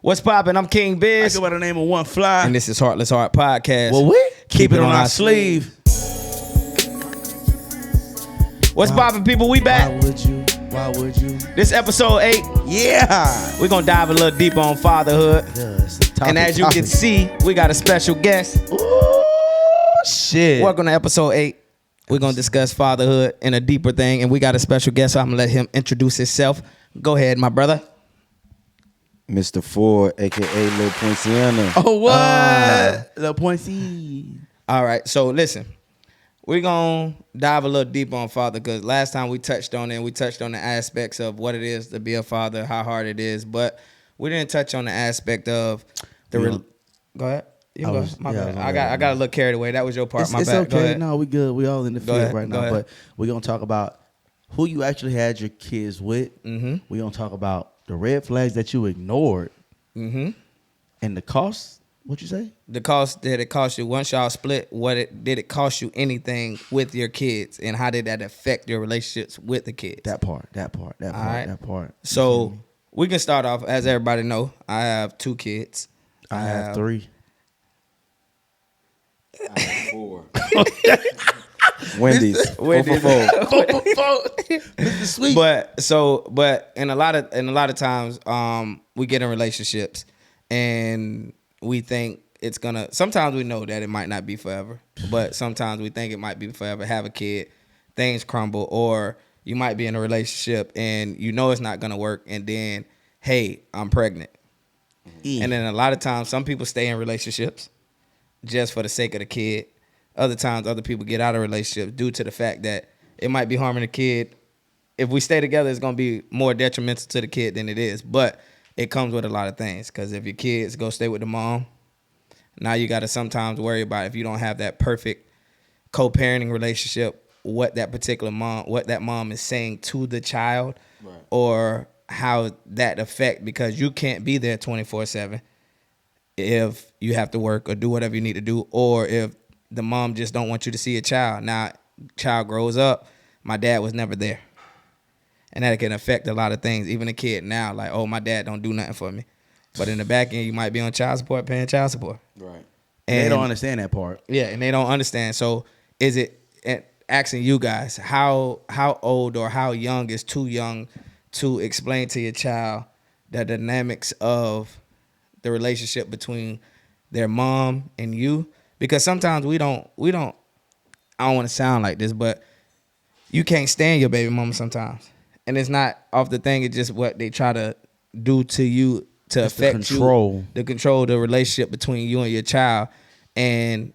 What's poppin'? I'm Kyng Byzz. I go by the name of One Fly. And this is Heartless Heart Podcast. Well, we keep it on our sleeve. What's poppin', people? We back. Why would you? This episode 8. Yeah. We're going to dive a little deeper on fatherhood. And as you can see, we got a special guest. Ooh, shit. Welcome to episode 8. We're going to discuss fatherhood in a deeper thing. And we got a special guest, so I'm going to let him introduce himself. Go ahead, my brother. Mr. Forde, a.k.a. Lil Poinciana. Oh, what? The Poincy. All right, so listen. We're going to dive a little deeper on father because last time we touched on it, and we touched on the aspects of what it is to be a father, how hard it is, but we didn't touch on the aspect of the... Go ahead. My bad. I got a little carried away. That was your part. It's bad. okay. Go ahead. No, we good. We all in the field right Go now. ahead. But we're going to talk about who you actually had your kids with. Mm-hmm. We're going to talk about the red flags that you ignored. Mm-hmm. And the cost, what'd you say? The cost that it cost you once y'all split. Did it cost you anything with your kids, and how did that affect your relationships with the kids? That part. right. That part. So we can start off. As everybody know, I have 2 kids. I have 3. I have 4. Wendy's. 4 for 4. Mr. Sweet. But in a lot of times, we get in relationships and we think it's gonna. Sometimes we know that it might not be forever, but sometimes we think it might be forever. Have a kid, things crumble, or you might be in a relationship and you know it's not gonna work, and then hey, I'm pregnant. And then a lot of times, some people stay in relationships just for the sake of the kid. Other times, other people get out of relationships due to the fact that it might be harming the kid. If we stay together, it's going to be more detrimental to the kid than it is. But it comes with a lot of things. Because if your kids go stay with the mom, now you got to sometimes worry about if you don't have that perfect co-parenting relationship, what that mom is saying to the child, right, or how that affect, because you can't be there 24/7 if you have to work or do whatever you need to do, or if the mom just don't want you to see a child. Now, child grows up. My dad was never there. And that can affect a lot of things. Even a kid now, like, oh, my dad don't do nothing for me. But in the back end, you might be on child support, paying child support. Right. And they don't understand that part. Yeah, and they don't understand. So is it, asking you guys, how old or how young is too young to explain to your child the dynamics of the relationship between their mom and you? Because sometimes we don't, I don't want to sound like this, but you can't stand your baby mama sometimes. And it's not off the thing, it's just what they try to do to you to affect you. To control the relationship between you and your child. And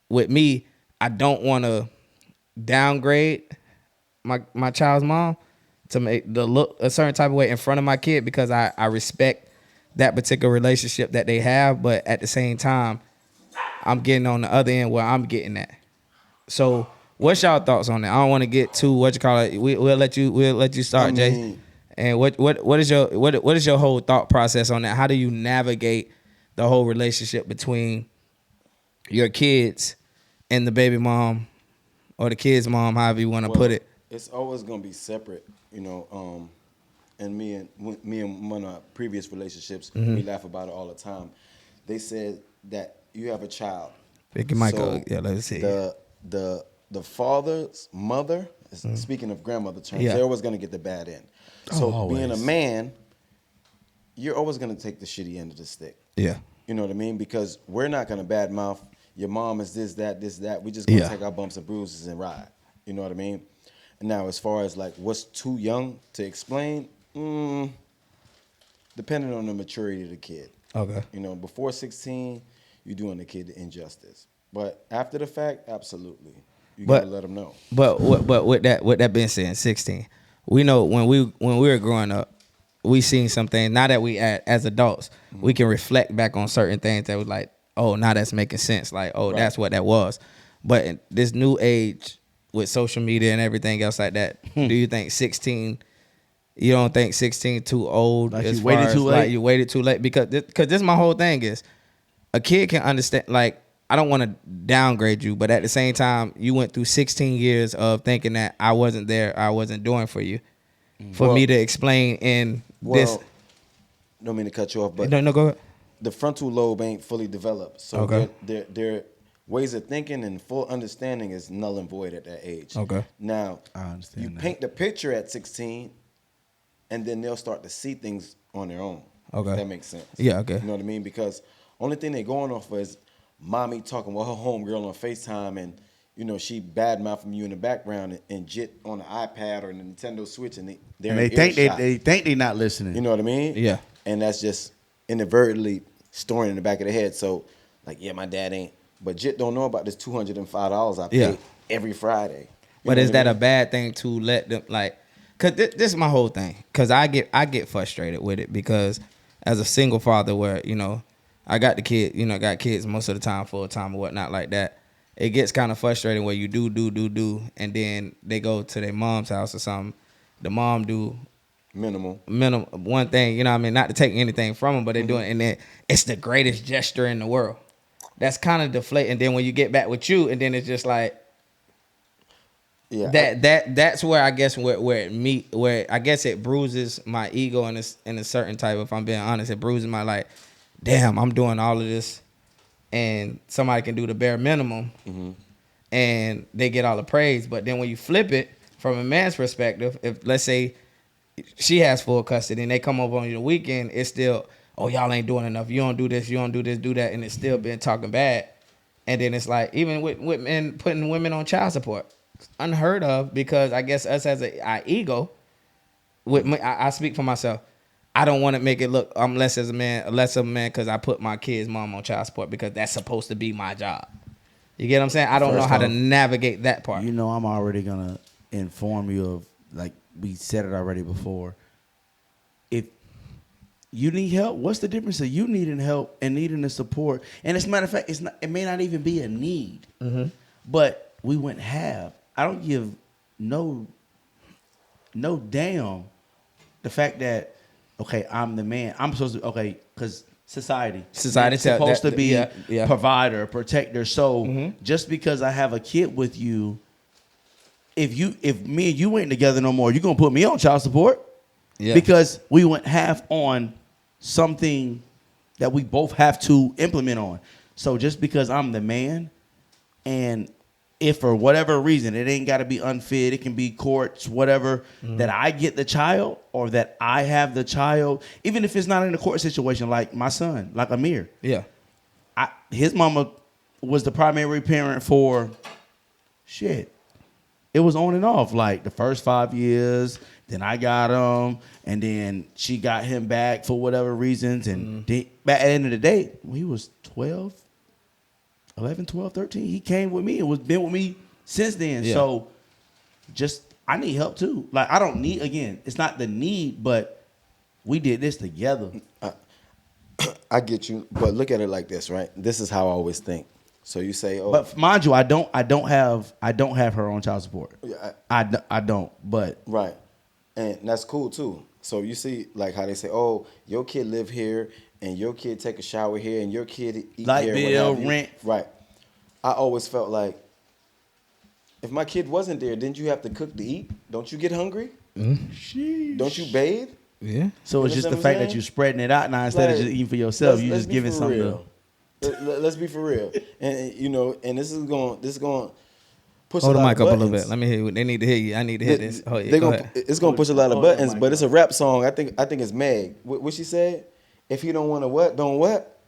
with me, I don't want to downgrade my child's mom to make the look a certain type of way in front of my kid, because I respect that particular relationship that they have, but at the same time, I'm getting on the other end where I'm getting at. So, what's y'all thoughts on that? I don't want to get too We'll let you start, Jay. And what is your whole thought process on that? How do you navigate the whole relationship between your kids and the baby mom or the kid's mom, however you want to put it? It's always gonna be separate, you know. And me and one of our previous relationships, we laugh about it all the time. They said that you have a child. Pick your mic up. Yeah, let's see. The father's mother, speaking of grandmother terms, they're always going to get the bad end. So being a man, you're always going to take the shitty end of the stick. Yeah. You know what I mean? Because we're not going to badmouth your mom is this, that. We just going to take our bumps and bruises and ride. You know what I mean? And now as far as like what's too young to explain, depending on the maturity of the kid. Okay. You know, before 16, you're doing the kid the injustice. But after the fact, absolutely. You gotta let them know. But with that being said, 16, we know when we were growing up, we seen some things. Now that we as adults, we can reflect back on certain things that was like, oh, now that's making sense. Like, oh, right, that's what that was. But in this new age with social media and everything else like that, do you think 16? You don't think 16 too old? Like you waited too late? Like you waited too late? Because this my whole thing is, a kid can understand, like, I don't want to downgrade you, but at the same time, you went through 16 years of thinking that I wasn't there, I wasn't doing for you. For me to explain in this. don't mean to cut you off, but No, go ahead. the frontal lobe ain't fully developed. So Okay. their ways of thinking and full understanding is null and void at that age. Okay. Now, I understand you that. paint the picture at 16, and then they'll start to see things on their own. Okay. If that makes sense. Yeah, okay. You know what I mean? Because only thing they're going off of is mommy talking with her homegirl on FaceTime, and you know she badmouthing you in the background and jit on the iPad or the Nintendo Switch, and they're And in they think earshot. they think they're not listening. You know what I mean? Yeah. And that's just inadvertently storing in the back of their head. So, like, yeah, my dad ain't. But Jit don't know about this $205 I pay Yeah. every Friday. You But know is what I that a mean? bad thing to let them like? Cause this is my whole thing. Cause I get frustrated with it because as a single father, where you know I got the kid, you know, got kids most of the time, full time or whatnot like that. It gets kind of frustrating where you do, and then they go to their mom's house or something. The mom do Minimal. one thing, you know what I mean? Not to take anything from them, but they're doing it, and then it's the greatest gesture in the world. That's kind of deflating. And then when you get back with you, and then it's just like, Yeah. that's where I guess where I guess it bruises my ego in a certain type. If I'm being honest, it bruises my like, damn, I'm doing all of this, and somebody can do the bare minimum, and they get all the praise. But then when you flip it from a man's perspective, if let's say she has full custody and they come over on the weekend, it's still, oh, y'all ain't doing enough. You don't do this, you don't do this, do that, and it's still been talking bad. And then it's like, even with men putting women on child support, unheard of, because I guess us as our ego, with me, I speak for myself. I don't want to make it look I'm less of a man because I put my kid's mom on child support because that's supposed to be my job. You get what I'm saying? I don't know First how to off, navigate that part. You know, I'm already gonna inform you of, like we said it already before. If you need help, what's the difference of you needing help and needing the support? And as a matter of fact, it's not. It may not even be a need, but we wouldn't have. I don't give no damn the fact that, okay, I'm the man. I'm supposed to, okay, because society Society tell supposed that- to be yeah. provider, protector. So just because I have a kid with you, if me and you ain't together no more, you're gonna put me on child support. Yeah. Because we went half on something that we both have to implement on. So just because I'm the man, and if for whatever reason it ain't got to be unfit, it can be courts, whatever, that I get the child or that I have the child, even if it's not in a court situation, like my son, like Amir. Yeah. His mama was the primary parent for shit. It was on and off, like the first 5 years. Then I got him, and then she got him back for whatever reasons. And at the end of the day, when he was 11, 12, 13, he came with me and was been with me since then. Yeah. So I need help too. Like, I don't need, again, it's not the need, but we did this together. I get you, but look at it like this, right? This is how I always think. So you say, oh, But mind you, I don't have her on child support. Yeah, I don't, but right, and that's cool too. So you see, like how they say, oh, your kid live here, and your kid take a shower here, and your kid eat Light here, bill, what have you. rent. Right. I always felt like, if my kid wasn't there, didn't you have to cook to eat? Don't you get hungry? sheesh. Don't you bathe? Yeah. So it's You just the understand what I'm fact that saying? you're spreading it out now instead of Like, just eating for yourself. You let's just be giving for something real. Let's be for real, and you know, and this is going push Hold a the lot mic of up a little buttons. bit. Let me hear you. They need to hear you. I need to hear this. Oh, yeah, They go gonna, ahead. it's gonna push a lot of Hold that buttons, mic but it's a up. rap song. I think it's Meg. What she said? If you don't want to what, don't what?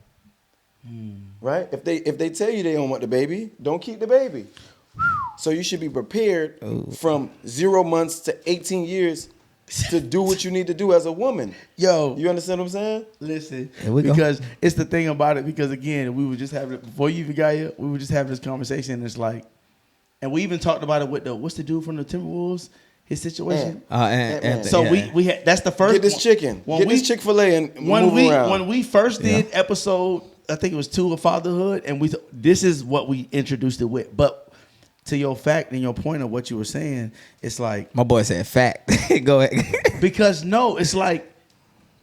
Right? If they tell you they don't want the baby, don't keep the baby. So you should be prepared from 0 months to 18 years to do what you need to do as a woman. Yo, You understand what I'm saying? listen, Here we go. because it's the thing about it. Because again, we were just having it before you even got here. We were just having this conversation. And it's like, and we even talked about it with what's the dude from the Timberwolves, his situation. Man. So yeah. we had, that's the first. Get this chicken. when Get we- this Chick-fil-A and when move we around. when we first did episode, I think it was 2 of Fatherhood, and this is what we introduced it with. But to your fact and your point of what you were saying, it's like, My boy said fact. Go ahead. because no, it's like,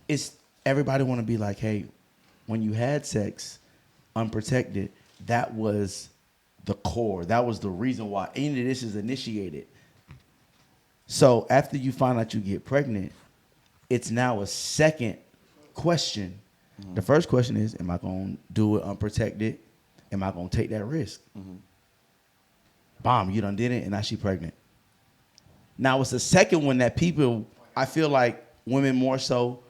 it's everybody want to be like, hey, when you had sex unprotected, that was the core. That was the reason why any of this is initiated. So after you find out you get pregnant, it's now a second question. The first question is, am I going to do it unprotected? Am I going to take that risk? Bomb, you done did it, and now she pregnant. Now it's the second one that people, I feel like women more so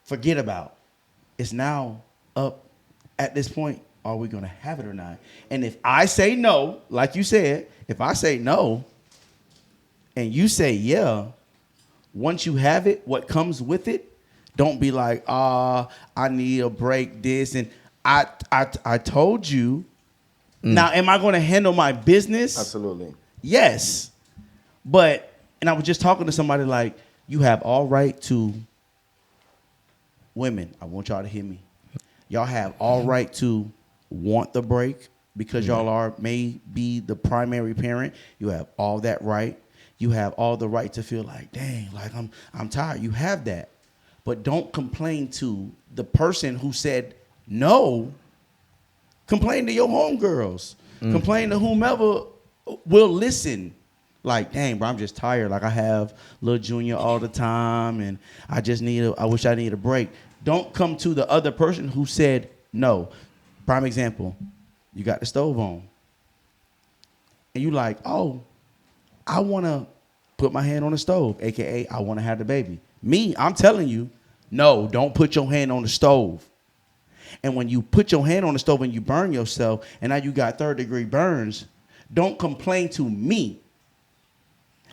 forget about. It's now up at this point. Are we going to have it or not? And if I say no, like you said, if I say no and you say yeah, once you have it, what comes with it, don't be like, I need a break, this. And I told you. Now, am I going to handle my business? Absolutely. Yes. But, and I was just talking to somebody like, you have all right to, women, I want y'all to hear me. Y'all have all right to want the break because y'all may be the primary parent. You have all that right. You have all the right to feel like, dang, like I'm tired. You have that. But don't complain to the person who said no. Complain to your homegirls. Complain to whomever will listen. Like, dang, bro, I'm just tired. Like, I have little Junior all the time, and I wish I need a break. Don't come to the other person who said no. Prime example, you got the stove on. And you like, oh, I want to put my hand on the stove, a.k.a. I want to have the baby. Me, I'm telling you, no, don't put your hand on the stove. And when you put your hand on the stove and you burn yourself, and now you got third-degree burns, don't complain to me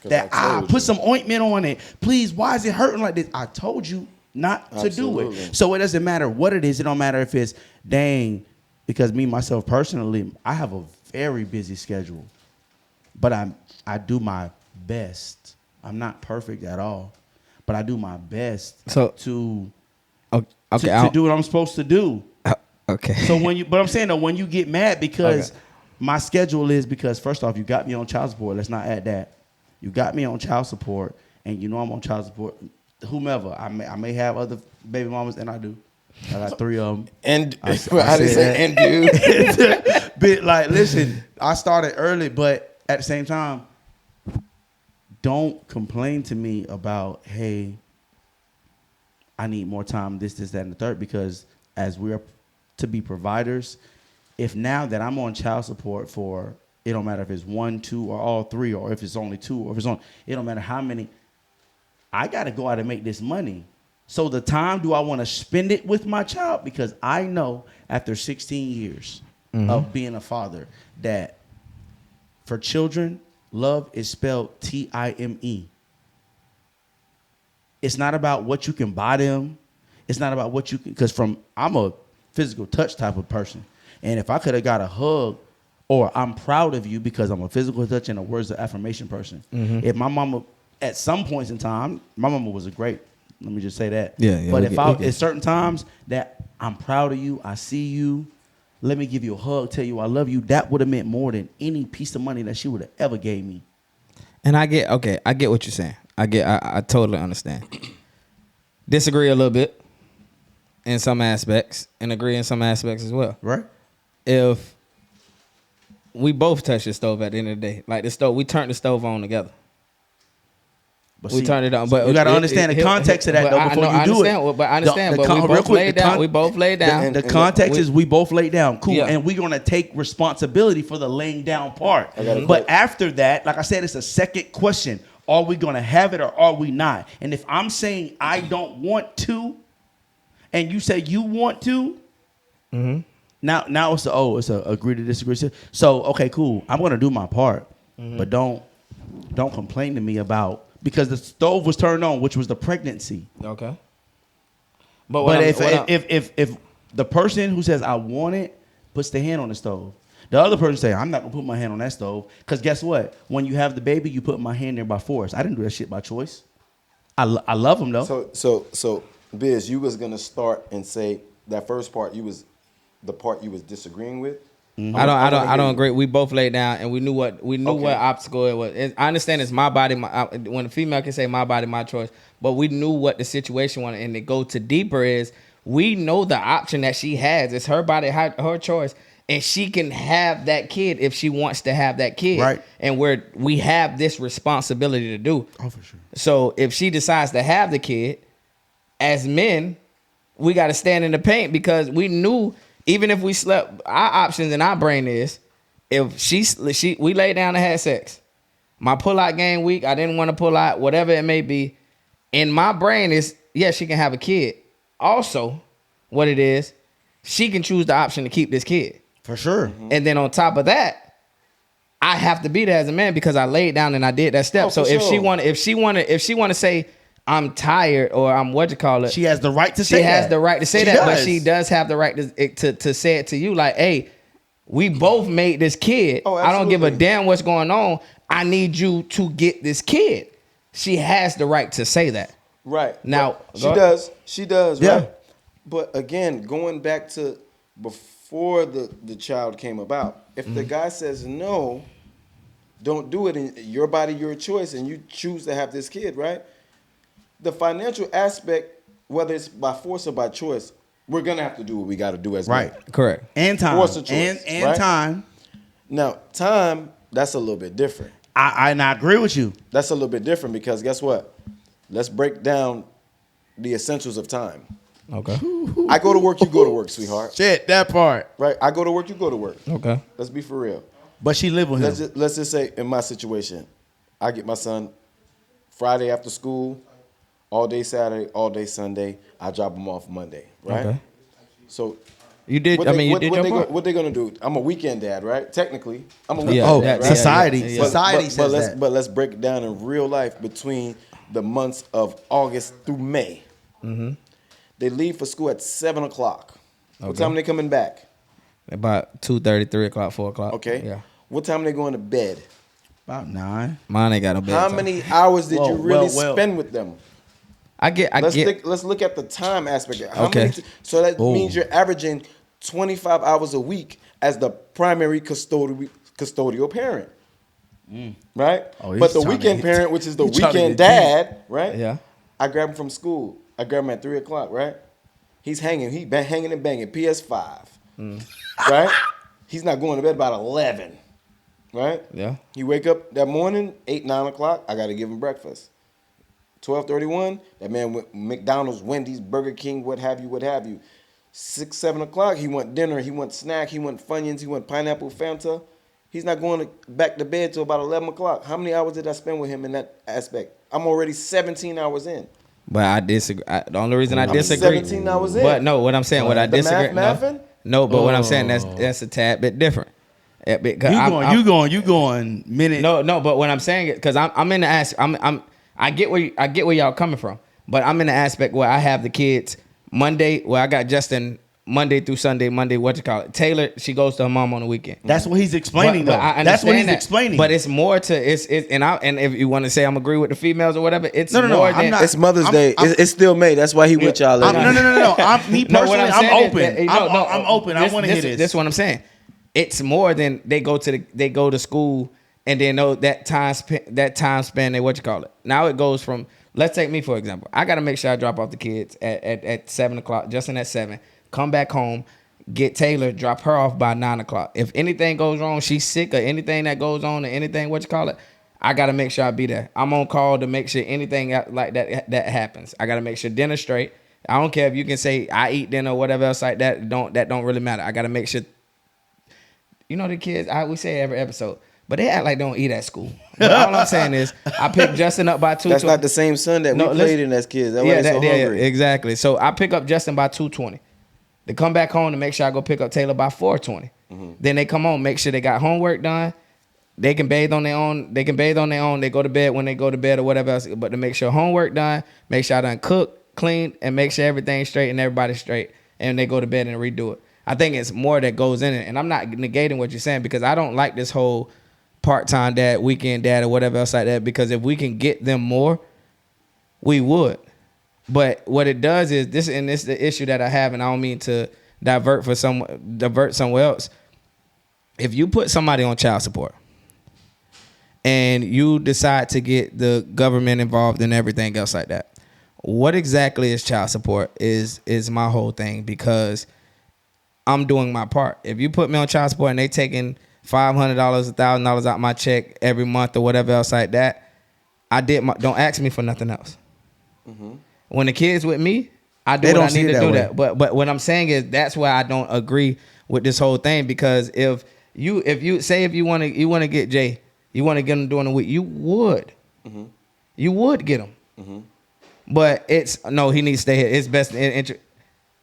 that put some ointment on it. Please, why is it hurting like this? I told you not to do it. So it doesn't matter what it is. It don't matter if it's, dang, because me, myself, personally, I have a very busy schedule. But I do my best. I'm not perfect at all. But I do my best to do what I'm supposed to do. Okay. So but I'm saying though, when you get mad because my schedule is because first off, you got me on child support. Let's not add that. You got me on child support, and you know I'm on child support. Whomever I may have other baby mamas, and I do. I got 3 of them. And I dude. But like, listen, I started early, but at the same time, don't complain to me about, hey, I need more time, this, that, and the third, because as we're to be providers, if now that I'm on child support for, it don't matter if it's 1, 2, or all 3, or if it's only 2, or if it's on, it don't matter how many, I got to go out and make this money. So the time, do I want to spend it with my child? Because I know after 16 years of being a father that for children, love is spelled Time. It's not about what you can buy them. It's not about what you can, because I'm a physical touch type of person. And if I could have got a hug, or I'm proud of you because I'm a physical touch and a words of affirmation person. If my mama, at some points in time, my mama was let me just say that. Yeah. But at certain times that I'm proud of you, I see you, let me give you a hug, tell you I love you, that would have meant more than any piece of money that she would have ever gave me. And I get what you're saying. I totally understand. Disagree a little bit in some aspects and agree in some aspects as well. Right. If we both touch the stove at the end of the day, like the stove, we turned the stove on together. But we turned it on, but you got to understand the context of that though before you do it. But I understand. But we both laid down. We both laid down. The context is we both laid down. Cool, yeah. And we're gonna take responsibility for the laying down part. But after that, like I said, it's a second question: are we gonna have it or are we not? And if I'm saying I don't want to, and you say you want to, now it's a agree to disagree. So okay, cool. I'm gonna do my part, but don't complain to me about. Because the stove was turned on, which was the pregnancy. Okay. But if the person who says I want it puts the hand on the stove, the other person say I'm not gonna put my hand on that stove, because guess what? When you have the baby, you put my hand there by force. I didn't do that shit by choice. I love them though. So Byzz, you was gonna start and say that first part the part you was disagreeing with. I don't agree. We both laid down and we knew what obstacle it was. I understand it's my body. When a female can say my body, my choice, but we knew what the situation was, and to go to deeper is we know the option that she has. It's her body, her choice. and she can have that kid if she wants to have that kid. Right. And we have this responsibility to do. Oh, for sure. So if she decides to have the kid, as men, we got to stand in the paint because we knew even if we slept, our options in our brain is if we lay down and had sex. My pull-out game week, I didn't want to pull out, whatever it may be. In my brain is, yes, she can have a kid. Also, what it is, she can choose the option to keep this kid. For sure. And then on top of that, I have to be there as a man because I laid down and I did that step. Oh, so for if sure. she want to say I'm tired or I'm She has the right to say that. She has the right to say She that, but does. she does have the right to say it to you like, hey, we both made this kid. Oh, I don't give a absolutely. damn what's going on. I need you to get this kid. She has the right to say that. Right. Now, But go ahead. She does. Yeah. Right. But again, going back to before the child came about, if the guy says no, don't do it, and your body, your choice, and you choose to have this kid, right? The financial aspect, whether it's by force or by choice, we're gonna have to do what we got to do as men. Right. Correct. And time. Force of choice, and right? time. Now, time, that's a little bit different. I agree with you. That's a little bit different because guess what? Let's break down the essentials of time. Okay. I go to work, you go to work, sweetheart. Shit, that part. Right? I go to work, you go to work. Okay. Let's be for real. But she live with him. Let's just say in my situation, I get my son Friday after school, all day Saturday, all day Sunday. I drop him off Monday, right? Okay. So You did. what I they- mean, you what- did what your they part. What they gonna do? I'm a weekend dad, right? Technically, I'm a weekend Yeah, Oh, dad, right? society. yeah, yeah. Society says that. But let's break it down in real life between the months of August through May. Mm-hmm. They leave for school at 7 o'clock. What Okay. time are they coming back? About 2:30, 3 o'clock, 4 o'clock. Okay. Yeah. What time are they going to bed? About 9. Mine ain't got no bedtime. How many hours did Well, you really well. spend with them? I get. Let's look at the time aspect. How Okay. so that Oh. means you're averaging 25 hours a week as the primary custodial parent. Right? Oh, he's but the trying to weekend get- parent, which is the he's trying to weekend get dad, right? Yeah. I grab him from school. I grab him at 3 o'clock, right? He's hanging. He been hanging and banging. PS5. Right? He's not going to bed about 11. Right? Yeah. He wake up that morning, 8, 9 o'clock. I got to give him breakfast. 12:31, that man went McDonald's, Wendy's, Burger King, what have you. 6, 7 o'clock, he want dinner, he want snack, he want Funyuns, he want pineapple Fanta. He's not going back to bed till about 11 o'clock. How many hours did I spend with him in that aspect? I'm already 17 hours in. But I disagree. The only reason I I'm disagree. 17 hours in. But no, what I'm saying, what I The disagree. mathing? No, but what I'm saying, that's a tad bit different. Because You going minute. No, but what I'm saying is because I'm in the I get where y'all coming from, but I'm in the aspect where I have the kids Monday. Where I got Justin Monday through Sunday. Monday, what you call it? Taylor, she goes to her mom on the weekend. That's what he's explaining, But though. I That's what he's understand that. explaining. But it's more to and if you want to say I'm agree with the females or whatever, it's No, more I'm than not. It's Mother's I'm- Day. It's still May. That's why he with y'all. No. ladies. Me No, what personally, I'm I'm saying is open. that- I'm open. I want to hear this. This is what I'm saying. It's more than they go to school and then know that time span. They what you call it. Now it goes from, let's take me for example. I got to make sure I drop off the kids at 7 o'clock, Justin at 7. Come back home, get Taylor, drop her off by 9 o'clock. If anything goes wrong, she's sick or anything that goes on or anything what you call it, I got to make sure I be there. I'm on call to make sure anything like that happens. I got to make sure dinner's straight. I don't care if you can say I eat dinner or whatever else like that. That don't really matter. I got to make sure. You know the kids, we say every episode, but they act like they don't eat at school. But all I'm saying is, I pick Justin up by 2:20. That's not the same son that we played in as kids. That's why they're so hungry. Exactly. So I pick up Justin by 2:20. They come back home to make sure I go pick up Taylor by 4:20. Then they come home, make sure they got homework done. They can bathe on their own. They go to bed when they go to bed or whatever else. But to make sure homework done, make sure I done cook, clean, and make sure everything's straight and everybody's straight. And they go to bed and redo it. I think it's more that goes in it. And I'm not negating what you're saying because I don't like this whole part-time dad, weekend dad, or whatever else like that. Because if we can get them more, we would. But what it does is this is the issue that I have, and I don't mean to divert somewhere else. If you put somebody on child support and you decide to get the government involved in everything else like that, what exactly is child support is my whole thing, because I'm doing my part. If you put me on child support and they taking $500, $1,000 out my check every month or whatever else like that, don't ask me for nothing else. Mm-hmm. When the kids with me, I do what I need to do that. But what I'm saying is that's why I don't agree with this whole thing, because if you want to get Jay, you want to get him during the week, you would. Mm-hmm. You would get him. Mm-hmm. But he needs to stay here. It's best in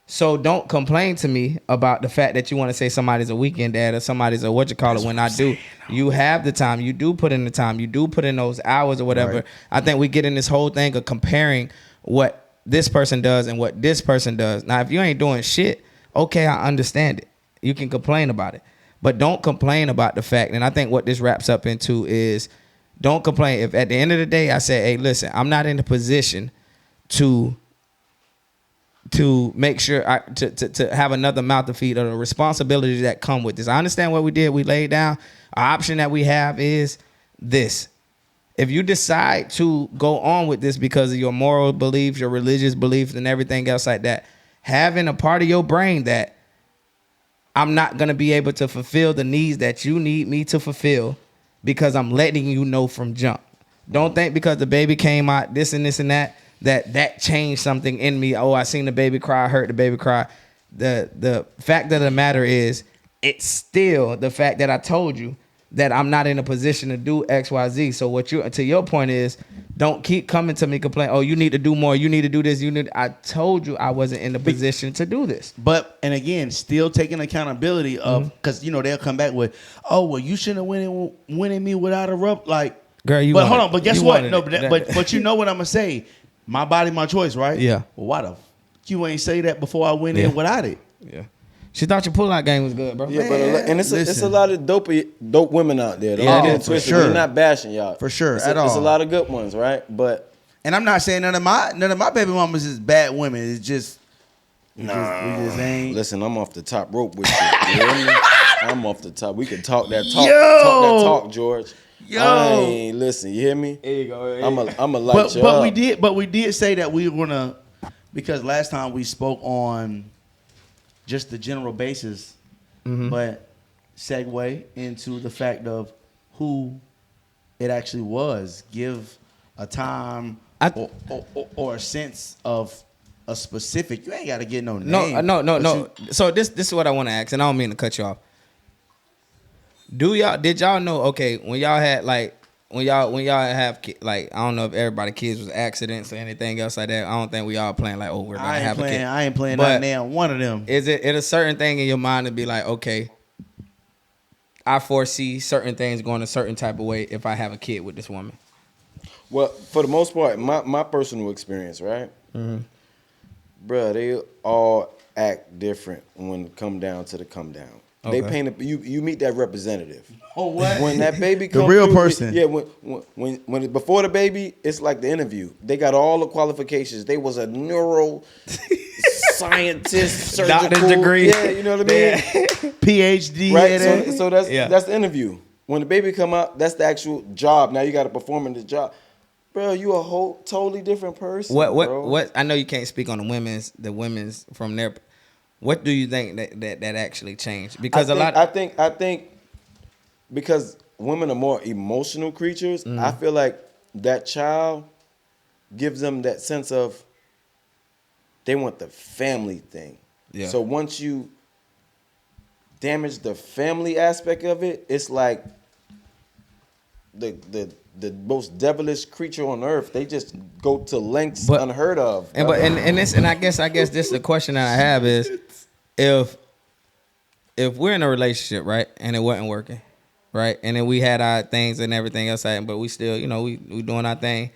So don't complain to me about the fact that you want to say somebody's a weekend dad or somebody's a when I do. You have the time. You do put in the time. You do put in those hours or whatever. Right. I think we get in this whole thing of comparing what this person does and what this person does. Now, if you ain't doing shit, okay, I understand it. You can complain about it. But don't complain about the fact, and I think what this wraps up into is don't complain. If at the end of the day I say, hey, listen, I'm not in a position to make sure to have another mouth to feed or the responsibilities that come with this. I understand what we did. We laid down. Our option that we have is this. If you decide to go on with this because of your moral beliefs, your religious beliefs, and everything else like that, having a part of your brain that I'm not going to be able to fulfill the needs that you need me to fulfill because I'm letting you know from jump. Don't think because the baby came out, this and that changed something in me. Oh, I seen the baby cry, I heard the baby cry. The fact of the matter is, it's still the fact that I told you that I'm not in a position to do X, Y, Z. So to your point is, don't keep coming to me complaining, oh, you need to do more, you need to do this, I told you I wasn't in the position to do this. But, and again, still taking accountability of, because, they'll come back with, oh, well, you shouldn't have went in me without a rub, like, girl, you but hold on, but guess what? No, but but you know what I'm going to say. My body, my choice, right? Yeah. Well, why the you ain't say that before I went in without it? Yeah. She thought your pull-out game was good, bro. Yeah, but it's a lot of dope women out there. Yeah, it is, for sure. We're not bashing y'all. For sure, at all. There's a lot of good ones, right? But and I'm not saying none of my baby mamas is bad women. It's just we just ain't. Listen, I'm off the top rope with you. You hear me? I'm off the top. We can talk that talk. Talk that talk, George. Yo, listen, you hear me? There you go. I'm a light you up. We did say that we were gonna, because last time we spoke on just the general basis, but segue into the fact of who it actually was. Give a time or a sense of a specific. You ain't got to get no name. No. So this is what I want to ask, and I don't mean to cut you off. Did y'all know? Okay, when y'all have like, I don't know if everybody kids was accidents or anything else like that. I don't think we all playing like, oh, we're gonna have a kid. I ain't playing that now. One of them. Is it a certain thing in your mind to be like, okay, I foresee certain things going a certain type of way if I have a kid with this woman? Well, for the most part, my personal experience, right? Mm-hmm. Bruh, they all act different when it come down to the come down. Okay. They paint you meet that representative. Oh, what? When that baby comes the real person. Yeah, when before the baby, it's like the interview. They got all the qualifications. They was a neuro scientist, surgical doctor's degree. Yeah, you know what I mean? PhD. Right. So that's the interview. When the baby come out, that's the actual job. Now you got to perform in the job. Bro, you a whole totally different person. What? I know you can't speak on the women's from their. What do you think that actually changed? Because I think because women are more emotional creatures. Mm-hmm. I feel like that child gives them that sense of they want the family thing. Yeah. So once you damage the family aspect of it, it's like the most devilish creature on earth. They just go to lengths unheard of. And I guess this is the question that I have is if we're in a relationship, right, and it wasn't working, right, and then we had our things and everything else, but we still, we doing our thing,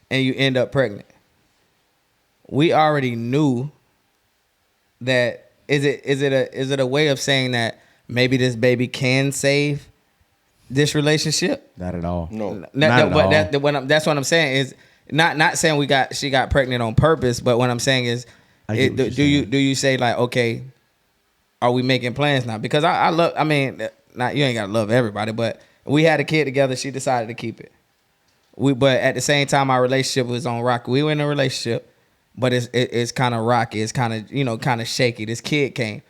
and you end up pregnant. We already knew that. Is it a way of saying that maybe this baby can save this relationship? Not at all. No. That's what I'm saying is not saying she got pregnant on purpose, but what I'm saying is, do you say like, okay, are we making plans now? Because you ain't gotta love everybody, but we had a kid together. She decided to keep it. But at the same time, our relationship was on rocky. We were in a relationship, but it's kind of rocky. It's kind of shaky. This kid came.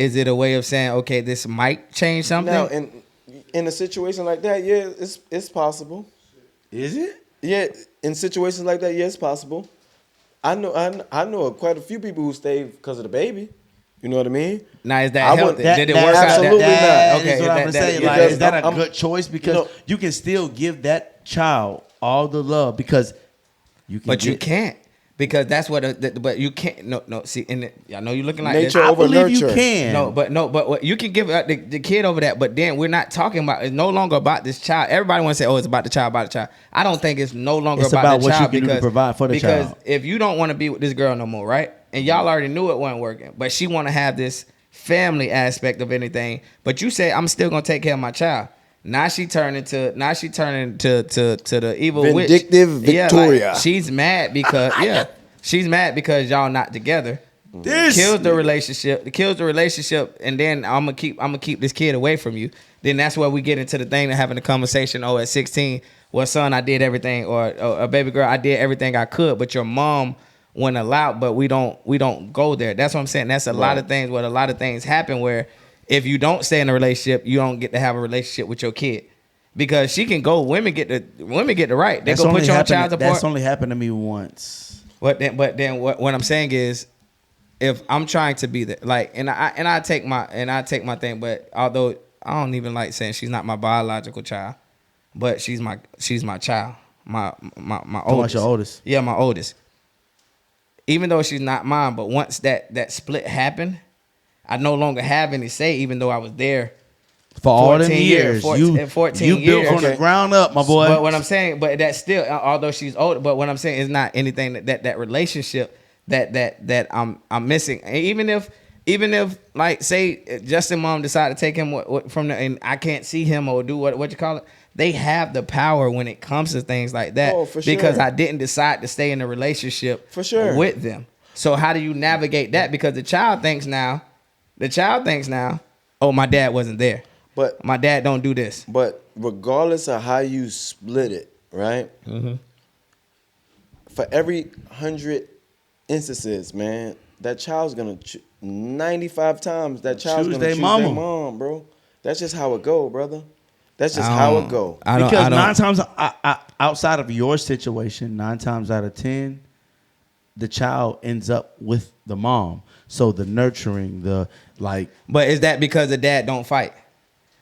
is it a way of saying, okay, this might change something? Now, in a situation like that, yeah, it's possible. Is it? Yeah, in situations like that, yeah, it's possible. I know quite a few people who stayed because of the baby. You know what I mean? Now, is that healthy? Did it work out? Absolutely not. Okay, Is what I'm saying. Like, because is that a I'm- good choice? Because you can still give that child all the love because you can. But you can't. Because that's what, but you can't. No. See, I know you're looking like Nature this. I over believe you nurture. can. But what you can give the kid over that. But then we're not talking about. It's no longer about this child. Everybody want to say, "Oh, it's about the child, I don't think it's no longer It's about about the what child you can do to provide for the because child. if you don't want to be with this girl no more, right? And y'all already knew it wasn't working, but she want to have this family aspect of anything. But you say, "I'm still gonna take care of my child." Now she turning to the evil Vindictive witch. Victoria. Yeah, like, she's mad because she's mad because y'all not together. This Kills the relationship, and then I'm gonna keep this kid away from you. Then that's where we get into the thing of having a conversation. Oh, at 16, well, son, I did everything, or a baby girl, I did everything I could, but your mom wouldn't allow. But we don't go there. That's what I'm saying. That's a lot of things. Where a lot of things happen where if you don't stay in a relationship, you don't get to have a relationship with your kid. Because she can go, women get the right. They go put you on child support. That's only happened to me once. But then what I'm saying is, if I'm trying to be there, like, and I take my thing, but although I don't even like saying she's not my biological child, but she's my child, my oldest. Your oldest. Yeah, my oldest. Even though she's not mine, but once that split happened, I no longer have any say, even though I was there. For all them 14 years, 14 you built years. from the ground up, my boy. But what I'm saying, but that's still, although she's older, but what I'm saying is not anything that relationship that I'm missing. And even if like say Justin mom decided to take him from the, and I can't see him or do what you call it, they have the power when it comes to things like that. Oh, for sure. Because I didn't decide to stay in a relationship For sure. with them. So how do you navigate that? Because the child thinks now, oh, my dad wasn't there. But My dad don't do this. But regardless of how you split it, right? Mm-hmm. For every 100 instances, man, that child's gonna 95 times that child's Choose gonna their choose mama. their mom, bro. That's just how it go, brother. That's just how it go. Because 9 times outside of your situation, 9 times out of 10, the child ends up with the mom. So the nurturing, the like. But is that because the dad don't fight?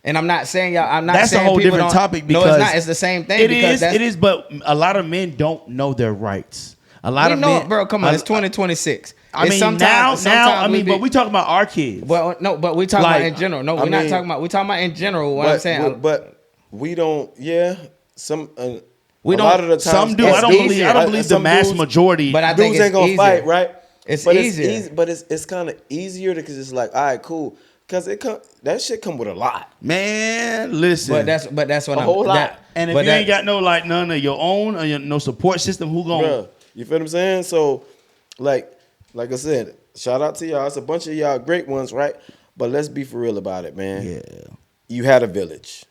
And I'm not saying y'all. I'm not That's saying a whole people different don't- topic. No, Because it's not. It's the same thing. It because is. It is. But a lot of men don't know their rights. A lot We of know, men, bro. Come on, it's 2026. I mean, Sometimes but we talking about our kids. Well, no, but we talking Like, about in general. No, we're I not mean- talking about. We're talking about in general. What I'm saying. But we don't. Yeah, some. We a don't- lot of the times, some do. it's I don't believe. easier. I don't believe the Some mass dudes- majority. But I think dudes ain't gonna easier. fight, right? It's but easier. It's easy, but it's kind of easier because it's like, all right, cool. Because that shit come with a lot. Man, listen. But that's what A I'm. whole lot. that- and if but you that- ain't got no like none of your own or no support system, who gonna? Bruh, you feel what I'm saying? So, like I said, shout out to y'all. It's a bunch of y'all great ones, right? But let's be for real about it, man. Yeah, You had a village.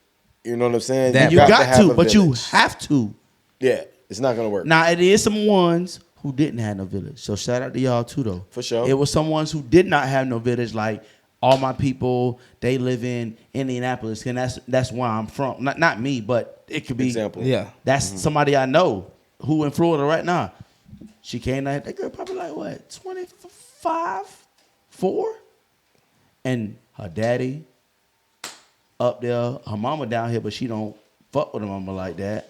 You know what I'm saying? That you got have to, a but you village. have to. Yeah, it's not gonna work. Now it is some ones who didn't have no village. So shout out to y'all too, though. For sure. It was some ones who did not have no village. Like all my people, they live in Indianapolis, and that's where I'm from. Not me, but it could be. Example. Yeah. That's somebody I know who in Florida right now. She came out. That girl probably like what 25, 4, and her daddy up there. Her mama down here, but she don't fuck with her mama like that.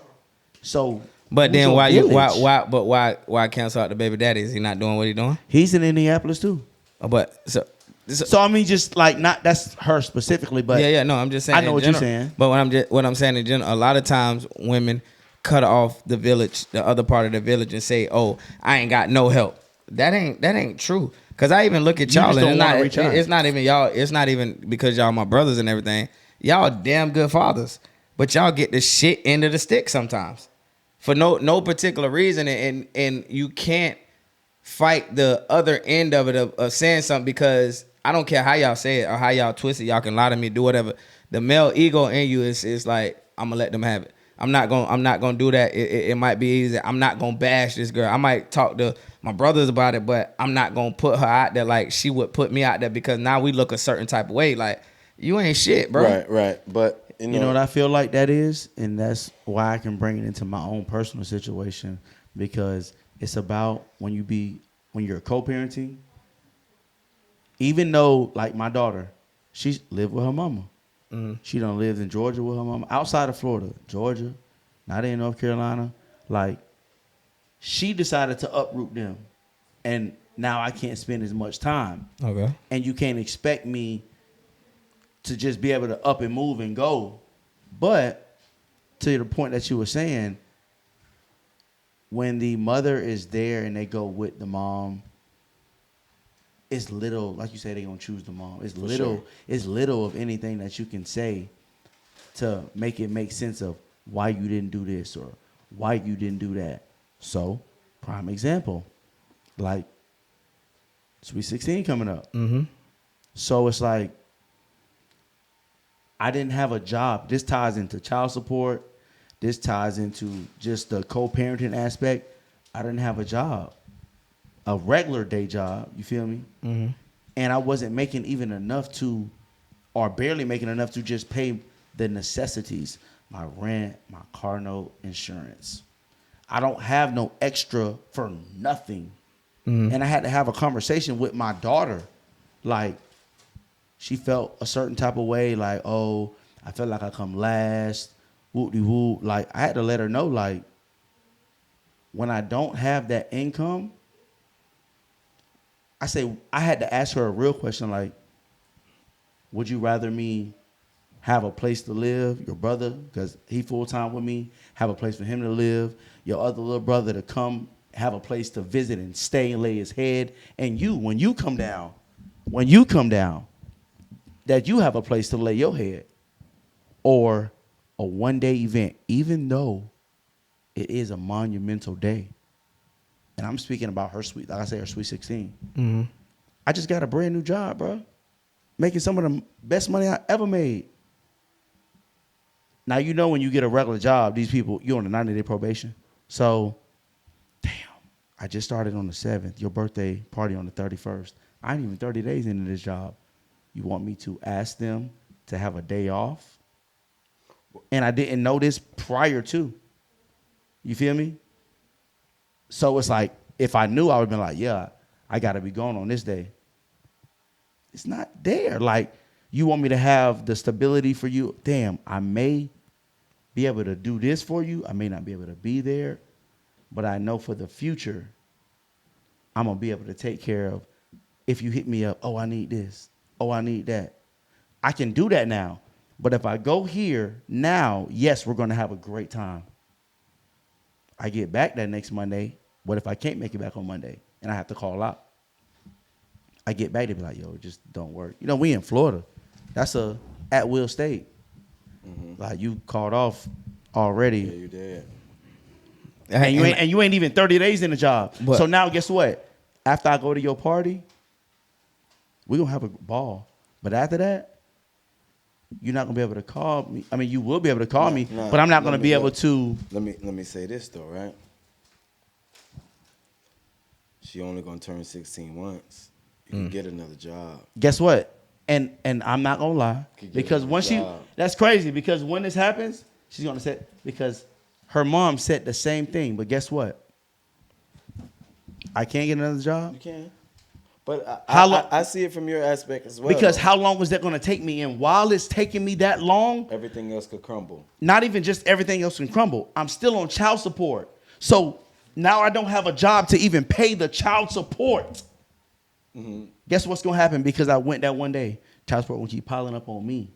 So. But who's then your why village? cancel out the baby daddy? Is he not doing what he doing? He's in Indianapolis too. But So I mean, just like not that's her specifically, but yeah. No, I'm just saying. I know in what you're general. saying. But what I'm saying in general, a lot of times women cut off the village, the other part of the village, and say, "Oh, I ain't got no help." That ain't true. Cause I even look at You y'all, just and don't wanna reach out. it's not even y'all. It's not even because y'all my brothers and everything. Y'all damn good fathers, but y'all get the shit end of the stick sometimes for no particular reason, and you can't fight the other end of it of saying something because I don't care how y'all say it or how y'all twist it. Y'all can lie to me, do whatever. The male ego in you is like, I'm gonna let them have it. I'm not gonna do that. It might be easy. I'm not gonna bash this girl. I might talk to my brothers about it, but I'm not gonna put her out there like she would put me out there, because now we look a certain type of way. Like, you ain't shit, bro. Right. But you know what I feel like that is, and that's why I can bring it into my own personal situation, because it's about when you're co-parenting. Even though, like my daughter, she lived with her mama. Mm-hmm. She done lived in Georgia with her mama, outside of Florida, Georgia, not in North Carolina. Like, she decided to uproot them, and now I can't spend as much time. Okay. And you can't expect me to just be able to up and move and go. But to the point that you were saying, when the mother is there and they go with the mom, it's little, like you say, they're gonna choose the mom. It's little, it's little of anything that you can say to make it make sense of why you didn't do this or why you didn't do that. So, prime example, like Sweet 16 coming up. Mm-hmm. So it's like, I didn't have a job. This ties into child support. This ties into just the co-parenting aspect. I didn't have a job, a regular day job. You feel me? Mm-hmm. And I wasn't making even enough to, or barely making enough to just pay the necessities, my rent, my car note, insurance. I don't have no extra for nothing. Mm-hmm. And I had to have a conversation with my daughter. Like, she felt a certain type of way, like, oh, I felt like I come last, whoop-de-whoop. Like, I had to let her know, like, when I don't have that income, I had to ask her a real question, like, would you rather me have a place to live, your brother, because he full-time with me, have a place for him to live, your other little brother to come have a place to visit and stay and lay his head, and you, when you come down, that you have a place to lay your head, or a one-day event, even though it is a monumental day. And I'm speaking about her sweet, like I say, her Sweet 16. Mm-hmm. I just got a brand new job, bro. Making some of the best money I ever made. Now, you know, when you get a regular job, these people, you're on a 90-day probation. So, damn, I just started on the 7th. Your birthday party on the 31st. I ain't even 30 days into this job. You want me to ask them to have a day off? And I didn't know this prior to. You feel me? So it's like, if I knew, I would have been like, yeah, I got to be gone on this day. It's not there. Like, you want me to have the stability for you? Damn, I may be able to do this for you. I may not be able to be there. But I know for the future, I'm going to be able to take care of, if you hit me up, oh, I need this. Oh, I need that. I can do that now. But if I go here now, yes, we're going to have a great time. I get back that next Monday. What if I can't make it back on Monday and I have to call out? I get back, they be like, yo, it just don't work. You know, we in Florida. That's a at-will state. Mm-hmm. Like, you called off already. Yeah, you did. And you ain't even 30 days in the job. But, so now, guess what? After I go to your party, we're going to have a ball. But after that, you're not going to be able to call me. I mean, you will be able to call me, but I'm not going to be able to. Let me say this, though, right? She only going to turn 16 once. You can get another job. Guess what? And I'm not going to lie. Because once that's crazy. Because when this happens, she's going to say, because her mom said the same thing. But guess what? I can't get another job. You can. But I see it from your aspect as well. Because how long was that going to take me? And while it's taking me that long, everything else could crumble. Not even just everything else can crumble. I'm still on child support. So now I don't have a job to even pay the child support. Mm-hmm. Guess what's going to happen? Because I went that one day, child support will keep piling up on me.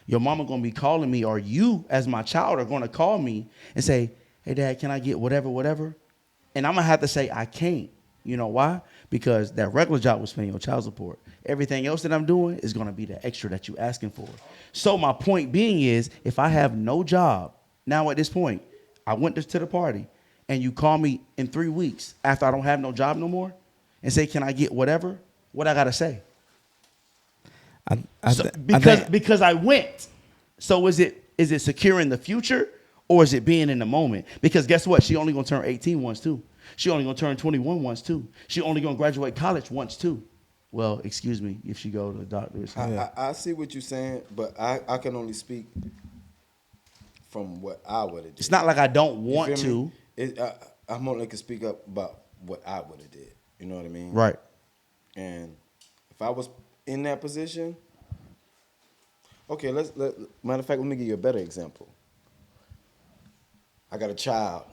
Your mama going to be calling me, or you as my child are going to call me and say, hey, Dad, can I get whatever? And I'm going to have to say, I can't. You know why? Because that regular job was paying your child support. Everything else that I'm doing is going to be the extra that you're asking for. So my point being is, if I have no job, now at this point, I went to the party, and you call me in 3 weeks after I don't have no job no more and say, can I get whatever? What I got to say? Because I went. So is it secure in the future, Or is it being in the moment? Because guess what? She only going to turn 18 once, too. She only going to turn 21 once, too. She only going to graduate college once, too. Well, excuse me, if she go to the doctor or something. I see what you're saying, but I can only speak from what I would have did. It's not like I don't want to. I'm only can speak up about what I would have did. You know what I mean? Right. And if I was in that position, okay, matter of fact, let me give you a better example. I got a child.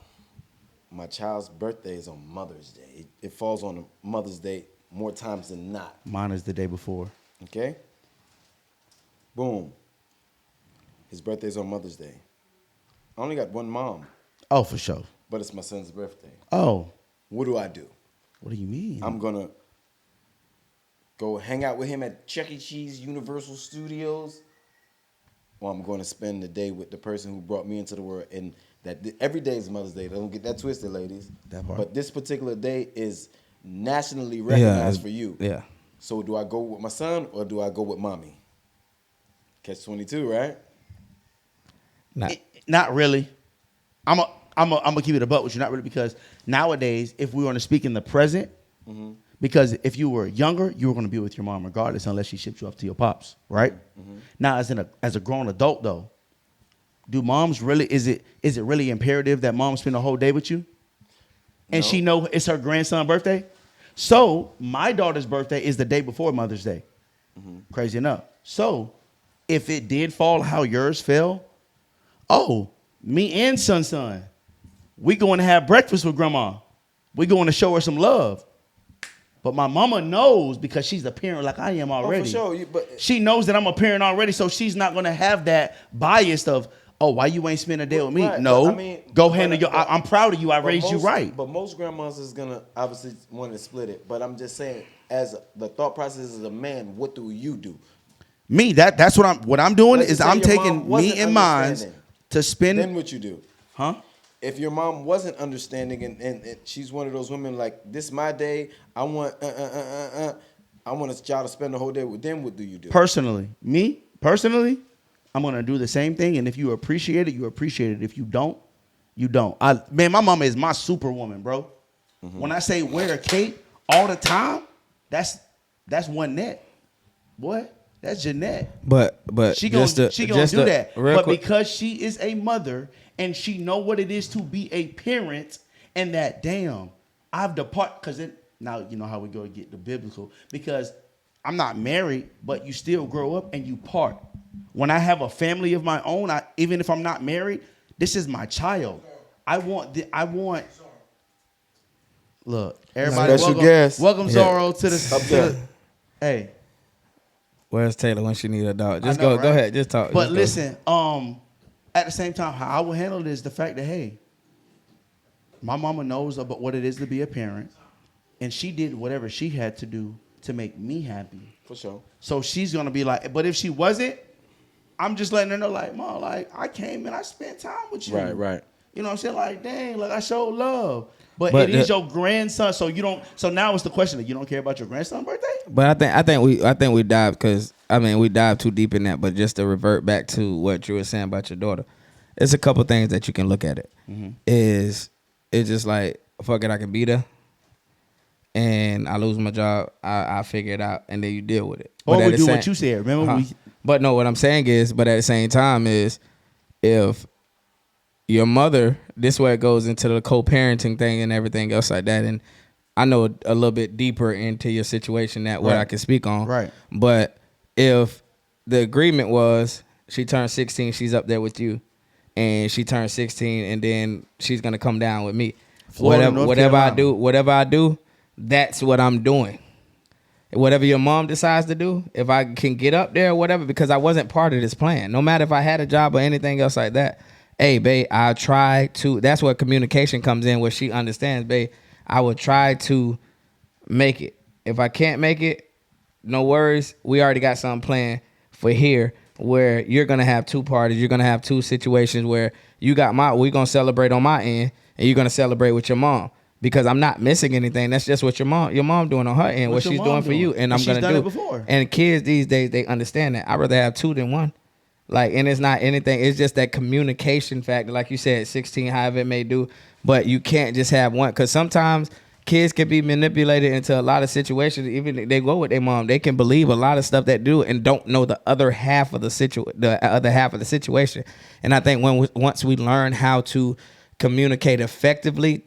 My child's birthday is on Mother's Day. It falls on Mother's Day more times than not. Mine is the day before. Okay? Boom. His birthday's on Mother's Day. I only got one mom. Oh, for sure. But it's my son's birthday. Oh. What do I do? What do you mean? I'm going to go hang out with him at Chuck E. Cheese Universal Studios, or I'm going to spend the day with the person who brought me into the world. And that every day is Mother's Day. Don't get that twisted, ladies. That part. But this particular day is nationally recognized for you. Yeah. So do I go with my son or do I go with mommy? Catch 22, right? Not really. I'm gonna keep it a buck with you, not really, because nowadays, if we want to speak in the present, because if you were younger, you were gonna be with your mom regardless, unless she shipped you off to your pops, right? Now, as a grown adult though, do moms really? Is it really imperative that mom spend a whole day with you? And she know it's her grandson's birthday? So my daughter's birthday is the day before Mother's Day. Crazy enough. So if it did fall how yours fell, me and son, we going to have breakfast with grandma. We going to show her some love. But my mama knows, because she's a parent like I am already. Oh, for sure. She knows that I'm a parent already, so she's not going to have that bias of, why you ain't spend a day with me? Right. No, I mean, go handle your. I'm proud of you. I raised you right. But most grandmas is gonna obviously want to split it. But I'm just saying, as the thought process as a man, what do you do? Me, that's what I'm doing Let's is say I'm your taking mom wasn't me and mine understanding. to spend. Then what you do? Huh? If your mom wasn't understanding and she's one of those women like, this my day, I want I want a child to spend the whole day with them, what do you do? Personally, I'm going to do the same thing. And if you appreciate it, you appreciate it. If you don't, you don't. My mama is my superwoman, bro. When I say wear a cape all the time, that's one net. Boy, that's Jeanette. But she gonna do that. But quick, because she is a mother and she know what it is to be a parent, and that I've departed, because now you know how we go get the biblical, because I'm not married, but you still grow up and you part. When I have a family of my own, even if I'm not married, this is my child. Look, everybody, welcome Zorro to the. Hey, where's Taylor when she need a dog? Just know, go ahead, just talk. But listen, at the same time, how I will handle it is the fact that, hey, my mama knows about what it is to be a parent, and she did whatever she had to do to make me happy. For sure. So she's gonna be like, but if she wasn't, I'm just letting her know, like, Mom, like, I came and I spent time with you. Right. You know what I'm saying? Like, dang, like, I showed love. But it is your grandson, so you don't. So now it's the question that you don't care about your grandson's birthday. But I think we dived, because we dived too deep in that. But just to revert back to what you were saying about your daughter, it's a couple things that you can look at it. It's just like, fuck it, I can beat her, and I lose my job. I figure it out, and then you deal with it. Or we do what you said. Remember But no, what I'm saying is, but at the same time is, if your mother, this way it goes into the co-parenting thing and everything else like that. And I know a little bit deeper into your situation that what I can speak on. Right. But if the agreement was she turned 16, she's up there with you, and she turned 16, and then she's gonna come down with me. Florida, whatever I do, that's what I'm doing. Whatever your mom decides to do, if I can get up there or whatever, because I wasn't part of this plan. No matter if I had a job or anything else like that. Hey, babe, I'll try to. That's where communication comes in, where she understands, babe, I will try to make it. If I can't make it, no worries. We already got something planned for here where you're going to have two parties. You're going to have two situations where we're going to celebrate on my end, and you're going to celebrate with your mom. Because I'm not missing anything. That's just what your mom doing on her end, what she's doing for you, and I'm gonna do. It before. And kids these days, they understand that. I'd rather have two than one. Like, and it's not anything. It's just that communication factor. Like you said, 16, however it may do. But you can't just have one. Because sometimes kids can be manipulated into a lot of situations. Even if they go with their mom, they can believe a lot of stuff that do and don't know the other half of the situation. And I think once we learn how to communicate effectively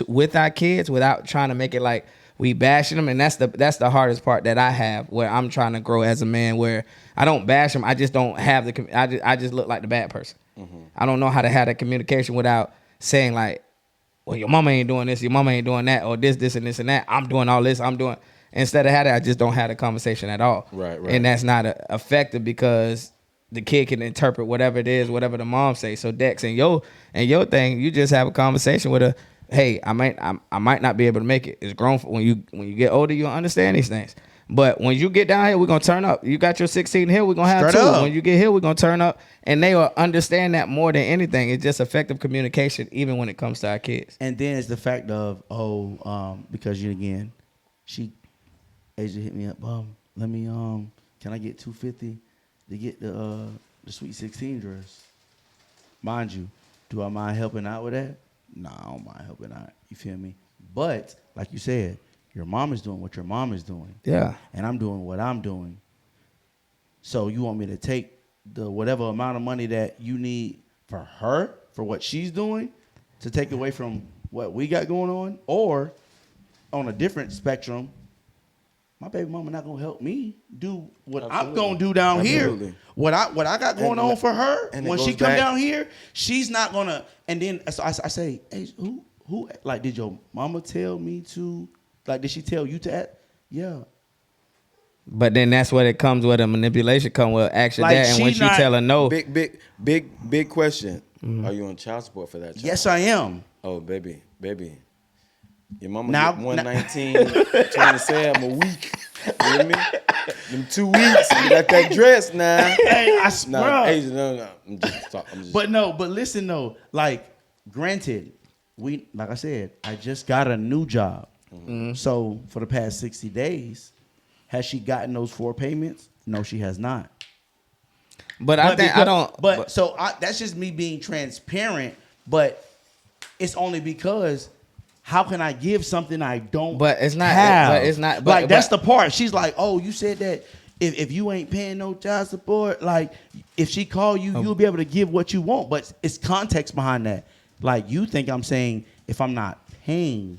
with our kids without trying to make it like we bashing them, and that's the hardest part that I have, where I'm trying to grow as a man, where I don't bash them. I just don't have I just look like the bad person. Mm-hmm. I don't know how to have that communication without saying like, well, your mama ain't doing this, your mama ain't doing that, or this and this and that. I'm doing all this. Instead of having, I just don't have the conversation at all. Right. And that's not effective because the kid can interpret whatever it is, whatever the mom say. So Dex, and your thing, you just have a conversation with her. Hey, I might not be able to make it. It's grown. When you get older, you'll understand these things. But when you get down here, we're gonna turn up. You got your 16 here, we're gonna have two. When you get here, we're gonna turn up, and they will understand that more than anything. It's just effective communication, even when it comes to our kids. And then it's the fact of because she Asia hit me up. Let me can I get $250 to get the Sweet 16 dress? Mind you, do I mind helping out with that? No, I don't mind helping out. You feel me? But like you said, your mom is doing what your mom is doing. Yeah. And I'm doing what I'm doing. So you want me to take the whatever amount of money that you need for her, for what she's doing, to take away from what we got going on? Or on a different spectrum, my baby mama not gonna help me do what I'm gonna do down here. What I got going on for her, and when she come down here, she's not gonna. And then so I say, hey, who like, did your mama tell me to? Like, did she tell you to act? Yeah. But then that's what it comes with, a manipulation come with action like that, and when you tell her no. Big question. Mm-hmm. Are you on child support for that child? Yes, I am. Oh, baby. Your mama now, get 119, 27 a week. You hear me? Them 2 weeks, you got that dress now. Hey, I swear. No. I'm just. But listen though. Like, granted, like I said, I just got a new job. Mm-hmm. So for the past 60 days, has she gotten those 4 payments? No, she has not. But I think because, I don't. But so that's just me being transparent. But it's only because. How can I give something I don't But it's not. have? But it's not. Like, that's the part. She's like, oh, you said that if you ain't paying no child support, like, if she call you, you'll be able to give what you want. But it's context behind that. Like, you think I'm saying if I'm not paying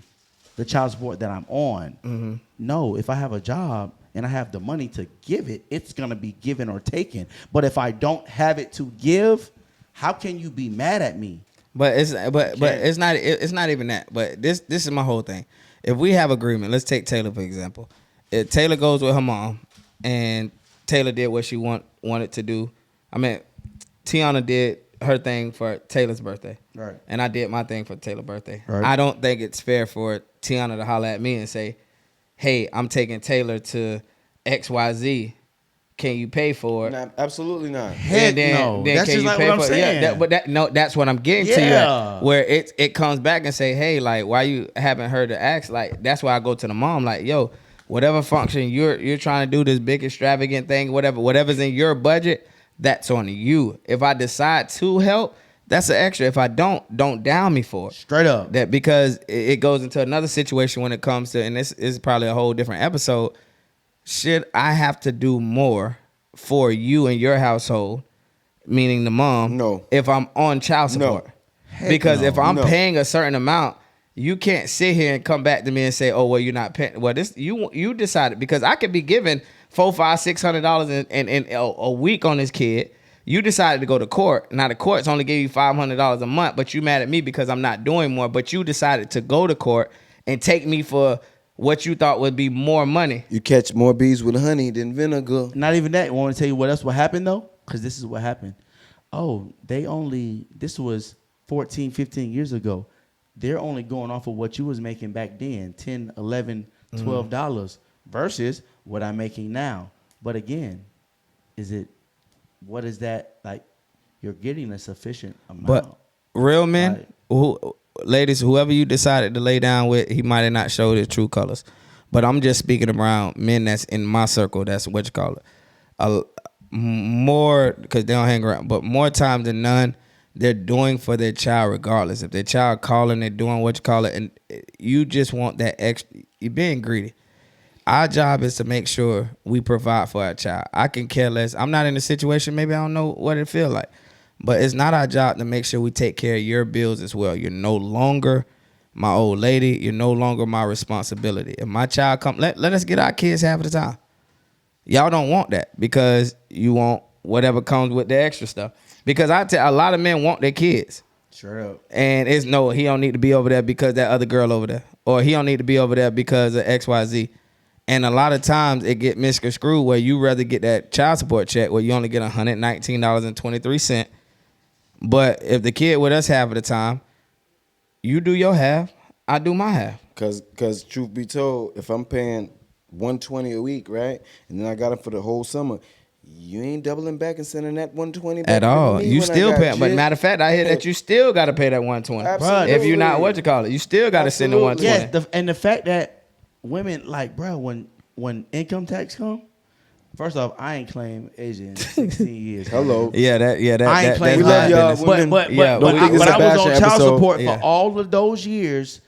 the child support that I'm on. Mm-hmm. No, if I have a job and I have the money to give it, it's going to be given or taken. But if I don't have it to give, how can you be mad at me? But it's not even that. But this is my whole thing. If we have agreement, let's take Taylor for example. If Taylor goes with her mom, and Taylor did what she wanted to do. I mean, Tiana did her thing for Taylor's birthday, right? And I did my thing for Taylor's birthday. Right. I don't think it's fair for Tiana to holler at me and say, "Hey, I'm taking Taylor to XYZ. Can you pay for it?" No, absolutely not. Heck no. That's just like what I'm saying. Yeah, that's what I'm getting to you. Where it comes back and say, hey, like, why you haven't heard the ask? Like, that's why I go to the mom. Like, yo, whatever function you're trying to do, this big extravagant thing, whatever's in your budget, that's on you. If I decide to help, that's an extra. If I don't down me for it. Straight up. That because it goes into another situation when it comes to, and this is probably a whole different episode. Should I have to do more for you and your household, meaning the mom? No. If I'm on child support, because if I'm paying a certain amount, you can't sit here and come back to me and say, "Oh, well, you're not paying." Well, this you decided, because I could be giving $400-$600 in a week on this kid. You decided to go to court. Now the court's only gave you $500 a month, but you mad at me because I'm not doing more. But you decided to go to court and take me for what you thought would be more money. You catch more bees with honey than vinegar. Not even that. Want to tell you what else? What happened though? Because this is what happened. Oh, this was 14, 15 years ago. They're only going off of what you was making back then, $10, $11, $12 versus what I'm making now. But again, what is that? Like, you're getting a sufficient amount. But real men, ladies, whoever you decided to lay down with, he might have not showed his true colors. But I'm just speaking around men that's in my circle. That's what you call it. more, because they don't hang around, but more times than none, they're doing for their child regardless. If their child calling, they're doing what you call it, and you just want that extra. You're being greedy. Our job is to make sure we provide for our child. I can care less. I'm not in a situation, maybe I don't know what it feel like. But it's not our job to make sure we take care of your bills as well. You're no longer my old lady. You're no longer my responsibility. If my child come, let us get our kids half of the time. Y'all don't want that because you want whatever comes with the extra stuff. Because I tell a lot of men want their kids. Sure up. And it's no, he don't need to be over there because that other girl over there. Or he don't need to be over there because of XYZ. And a lot of times it get misconstrued where you rather get that child support check where you only get $119.23. But if the kid with us half of the time, you do your half, I do my half. Cause truth be told, if I'm paying $120 a week, right, and then I got it for the whole summer, you ain't doubling back and sending that $120 back at all. You still paying. But jit. matter of fact, I hear that you still got to pay that $120. Absolutely. If you're not what you call it, you still got to send the $120. Yes, and the fact that women like, bro, when income tax come, first off, I ain't claimed Asian in 16 years. Hello. I ain't claiming We love y'all. But Women, when I was on bashing child episode. support for all of those years,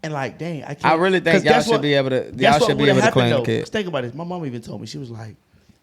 and like, dang, I can't. I really think y'all should be able to. Y'all should be able to claim the kid. Think about this. My mom even told me, she was like,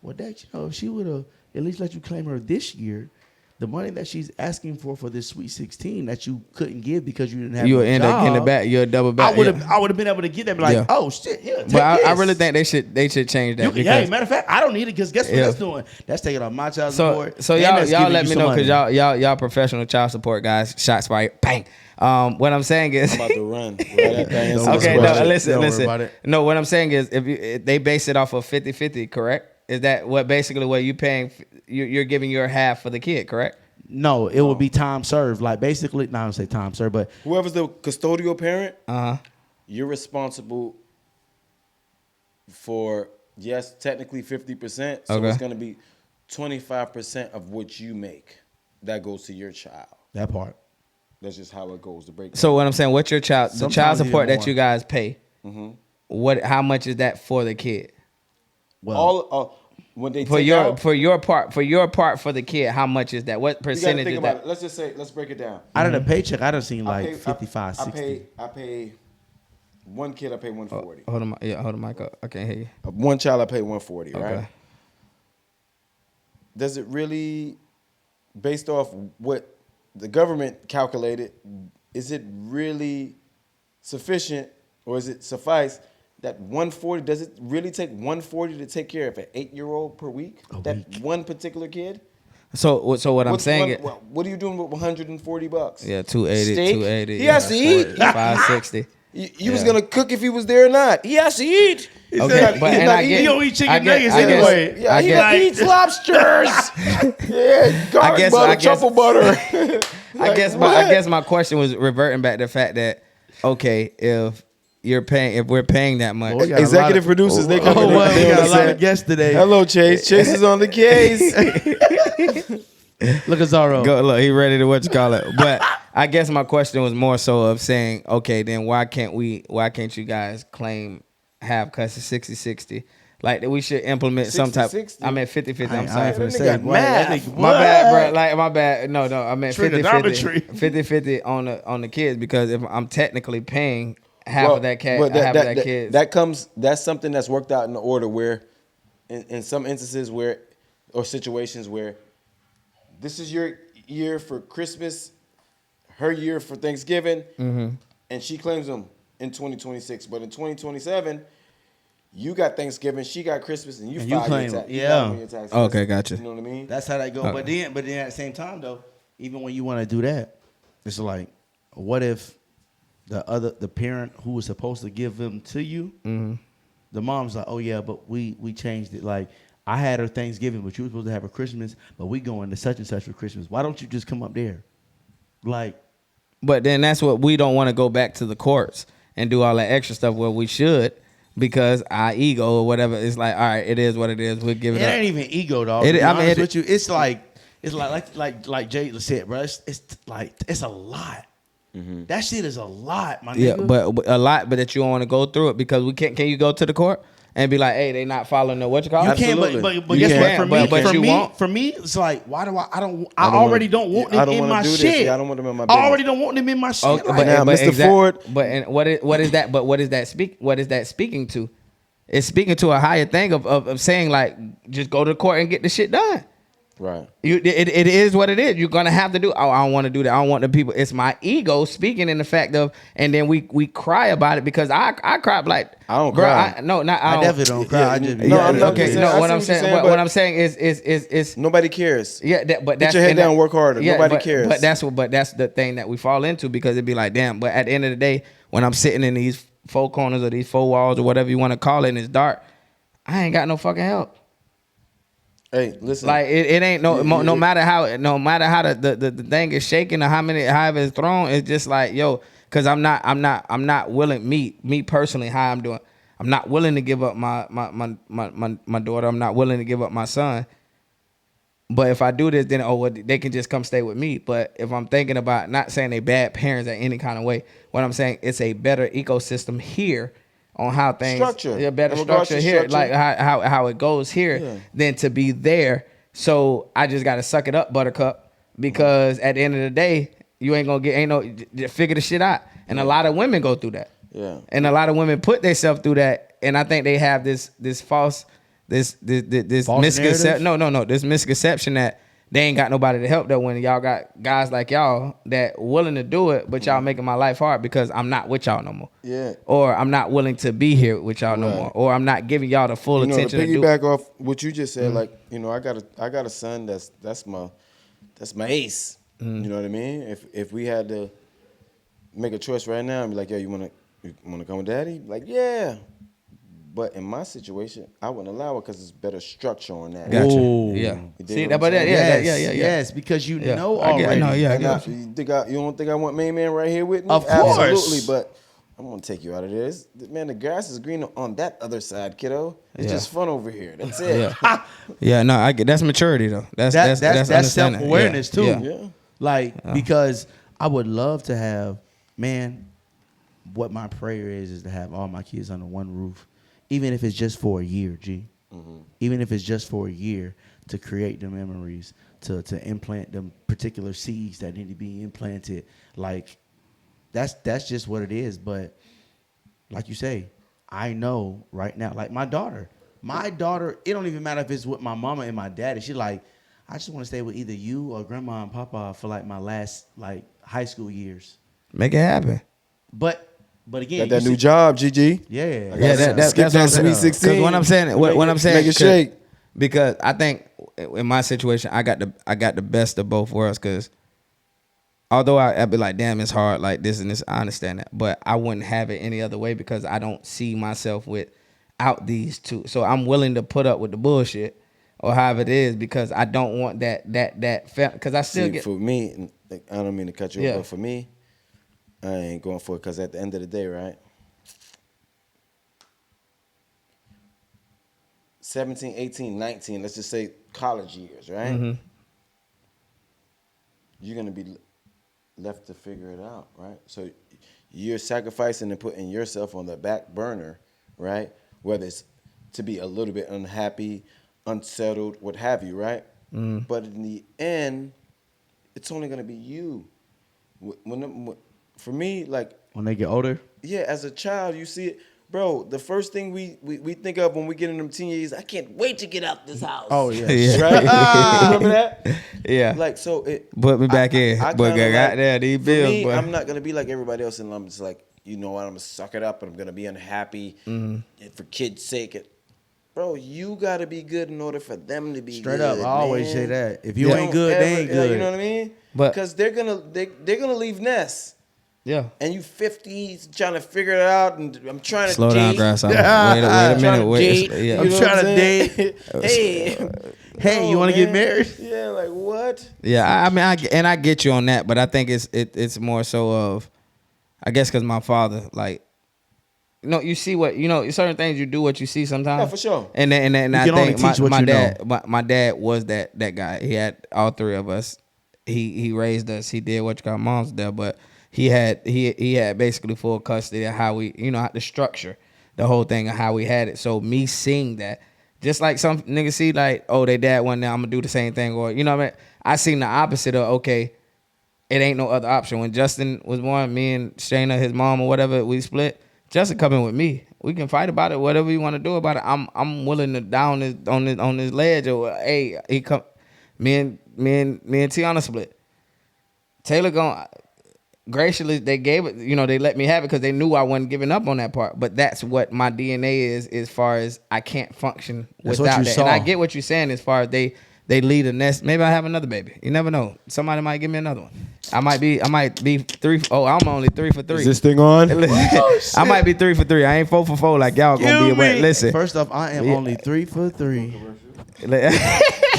"Well, Dad, if she would have at least let you claim her this year, the money that she's asking for this Sweet 16 that you couldn't give because you didn't have You a would end up getting it back. You'll double back. I would have been able to get that. Like, Yeah. oh shit, yeah. But I really think they should change that. Yeah, matter of fact, I don't need it because guess what that's doing? That's taking off my child support. So and y'all that's let giving me you know some because money. y'all professional child support guys. Shots fired. Bang. What I'm saying is. I'm about to run. Okay, No, listen. Don't worry about it. No, what I'm saying is if they base it off of 50-50, correct? Is that what basically what you paying? You're giving your half for the kid, correct? No, it would be time served. Like basically, not to say time served, but Whoever's the custodial parent, Uh-huh. you're responsible for, yes, technically 50%. So Okay. it's going to be 25% of what you make. That goes to your child. that part. That's just how it goes. The break. So what I'm saying, what's your child? The Sometimes child support even that you guys pay. What? How much is that for the kid? Well, when they For take your out, for your part for the kid, how much is that? What you got to percentage think is about that? it. Let's just say, let's break it down. out of the paycheck, I done seen I like pay- 55, 60. I pay one kid. I pay 140. Hold on, hold the mic up. I can't hear you. One child. I pay 140. Okay. Right. Does it really, based off what the government calculated, is it really sufficient, or is it suffice that 140? Does it really take 140 to take care of an 8-year-old per week? One particular kid. So what I'm saying is, What are you doing with $140? yeah, 280, Steak? 280. He has to eat. 560. You was gonna cook if he was there or not. He has to eat. Okay, but and I get, he don't eat chicken I get- nuggets I guess- anyway. Yeah, I he guess- eats lobsters. Yeah, garlic guess- butter, I guess- truffle butter. I guess my question was reverting back to the fact that okay, if we're paying that much, Well, we got a lot Executive of- producers, they come Oh, in. well, we they got a lot understand. of guests today. Hello, Chase. Chase is on the case. Look at Zorro. go look, he ready to what you call it. But I guess my question was more so of saying, okay, then why can't you guys claim half cuts of 60-60? Like that we should implement some type. 60-60? I meant 50-50. I'm I ain't sorry. finna That say, nigga boy, math. that nigga- My bad, bro. Like my bad. No, I meant 50-50. Trigonometry. 50-50 on the kids because if I'm technically paying half of that cat, well, half of that kid. That's something that's worked out in the order where, in some instances where, or situations where, this is your year for Christmas, her year for Thanksgiving, and she claims them in 2026. But in 2027, you got Thanksgiving, she got Christmas, and you file claim your them. tax. Yeah. Your taxes. Okay, gotcha. You know what I mean? That's how that go. But then at the same time though, even when you want to do that, it's like, what if the parent who was supposed to give them to you, the mom's like, oh yeah, but we changed it. Like I had her Thanksgiving, but you were supposed to have her Christmas, but we going to such and such for Christmas. Why don't you just come up there? Like, But then that's what we don't want to go back to the courts and do all that extra stuff where we should because our ego or whatever is like, all right, it is what it is. We'll give it it up. ain't even ego, dog. It- To be I mean, honest it- with you, it's like Jay said, bro. It's a lot. That shit is a lot, my Yeah, nigga. but a lot, but that you don't want to go through it because we can't. Can you go to the court? and be like, hey, they not following the what you call You it? can't, Absolutely. but You guess can, what? but you won't. For me, it's like, why do I don't I already don't want them in my shit. Yeah, I don't want them in my I business. already don't want them in my shit. Okay, like, now, Mr. Forde. But and what is that? But what is that speaking to? It's speaking to a higher thing of saying like, just go to court and get the shit done. Right. It is what it is. You're gonna have to do. Oh, I don't want to do that. I don't want the people. It's my ego speaking in the fact of, and then we cry about it because I cry like I don't bro, cry. I definitely don't cry. I just No, I'm not okay. saying- No, I what see I'm what saying, you're saying, what I'm saying is Nobody cares. yeah. But Get that's your head and down, work harder. Nobody cares. But that's the thing that we fall into because it'd be like, damn. But at the end of the day, when I'm sitting in these four corners or these four walls or whatever you want to call it, and it's dark, I ain't got no fucking help. Hey, listen. Like it ain't no matter how the thing is shaking or however it's thrown, it's just like, yo, because I'm not willing, me personally, how I'm doing, I'm not willing to give up my daughter. I'm not willing to give up my son. But if I do this, then they can just come stay with me. But if I'm thinking about, not saying they bad parents in any kind of way, what I'm saying, it's a better ecosystem here on how things Structure. Yeah, better In regards structure to here, structure. like how it goes here than to be there. So I just gotta suck it up, Buttercup, because at the end of the day, you ain't gonna figure the shit out. And a lot of women go through that. Yeah. And a lot of women put themselves through that. And I think they have this false this False misconception. narrative? No, this misconception that they ain't got nobody to help them when y'all got guys like y'all that willing to do it, but y'all making my life hard because I'm not with y'all no more. Yeah. Or I'm not willing to be here with y'all no Right. more. Or I'm not giving y'all the full To attention to do. piggyback off what you just said, like, I got a son that's my ace. You know what I mean? If we had to make a choice right now and be like, yo, you wanna come with daddy? Like, yeah. But in my situation, I wouldn't allow it because there's better structure on that. Gotcha. Ooh. Yeah. You dig See what that, I'm but saying? Yes, because you Yeah. know I get- already. no, yeah. And got you. you don't think I want main man right here with me? Of course. Absolutely, but I'm gonna take you out of this. Man, the grass is green on that other side, kiddo. It's Yeah. just fun over here. That's it. Yeah. Yeah, no, I get that's maturity though. That's That's understanding. self-awareness too. Yeah. Yeah. Like, because I would love to have, man, what my prayer is to have all my kids under one roof, even if it's just for a year, G. Even if it's just for a year, to create the memories, to implant them particular seeds that need to be implanted. Like, that's just what it is. But like you say, I know right now, like my daughter, it don't even matter if it's with my mama and my daddy. She like, I just want to stay with either you or grandma and papa for like my last like high school years. Make it happen. But again, Got that you new see- job, GG. Yeah, Yeah, that's skip what that I'm Sweet saying. 16. 'Cause what I'm saying, what I'm saying, Make it shake. because I think in my situation, I got the best of both worlds. Because although I'd be like, damn, it's hard, like this and this, I understand that, but I wouldn't have it any other way because I don't see myself without these two. So I'm willing to put up with the bullshit or however it is because I don't want that because I still See, get for me, like, I don't mean to cut you Yeah. off, but for me, I ain't going for it because at the end of the day, right? 17, 18, 19, let's just say college years, right? Mm-hmm. You're going to be left to figure it out, right? So you're sacrificing and putting yourself on the back burner, right? Whether it's to be a little bit unhappy, unsettled, what have you, right? Mm-hmm. But in the end, it's only going to be you. For me, like, when they get older. yeah, as a child, you see it. Bro, the first thing we think of when we get in them teen years, I can't wait to get out this house. Oh yeah. Yeah. Right? Remember that? yeah. Like, so it. Put me back in. I But kinda got like- there, these for bills, me, boy. I'm not going to be like everybody else, and I'm just like, you know what, I'm going to suck it up, and I'm going to be unhappy for kids' sake. Bro, you got to be good in order for them to be Straight good, up, I always man. say that. If you ain't don't good, they ever- ain't good. You know what I mean? But- because they're gonna leave nest. Yeah. And you 50s trying to figure it out, and I'm trying to Slow down, date. grass. Wait a Trying minute. to Wait. date, Yeah. you I'm know trying what to saying? Hey, Hey, you want to get married? Yeah, like what? Yeah, I mean, I get you on that, but I think it's more so of, I guess, because my father, like, you see what certain things you do what you see sometimes. Yeah, for sure. And then You I can only think teach what my you dad, my dad was that guy. He had all three of us. He raised us. He did what you call moms there, but he had basically full custody of how we, the structure. the whole thing of how we had it. So me seeing that, just like some niggas see like, oh, they dad one now, I'm gonna do the same thing, or you know what I mean? I seen the opposite of, okay, it ain't no other option. When Justin was born, me and Shayna, his mom or whatever, we split. Justin coming with me. We can fight about it, whatever you want to do about it. I'm willing to down on this ledge, or hey, he come. Me and Tiana split. Taylor gone. Graciously, they gave it, they let me have it because they knew I wasn't giving up on that part. But that's what my DNA is, as far as I can't function without that. And I get what you're saying as far as they lead a nest. Maybe I have another baby. You never know. Somebody might give me another one. I might be 3. Oh, I'm only 3 for 3. Is this thing on? I might be 3 for 3. I ain't 4 for 4 like y'all gonna be away. Listen. First off, I am only 3 for 3.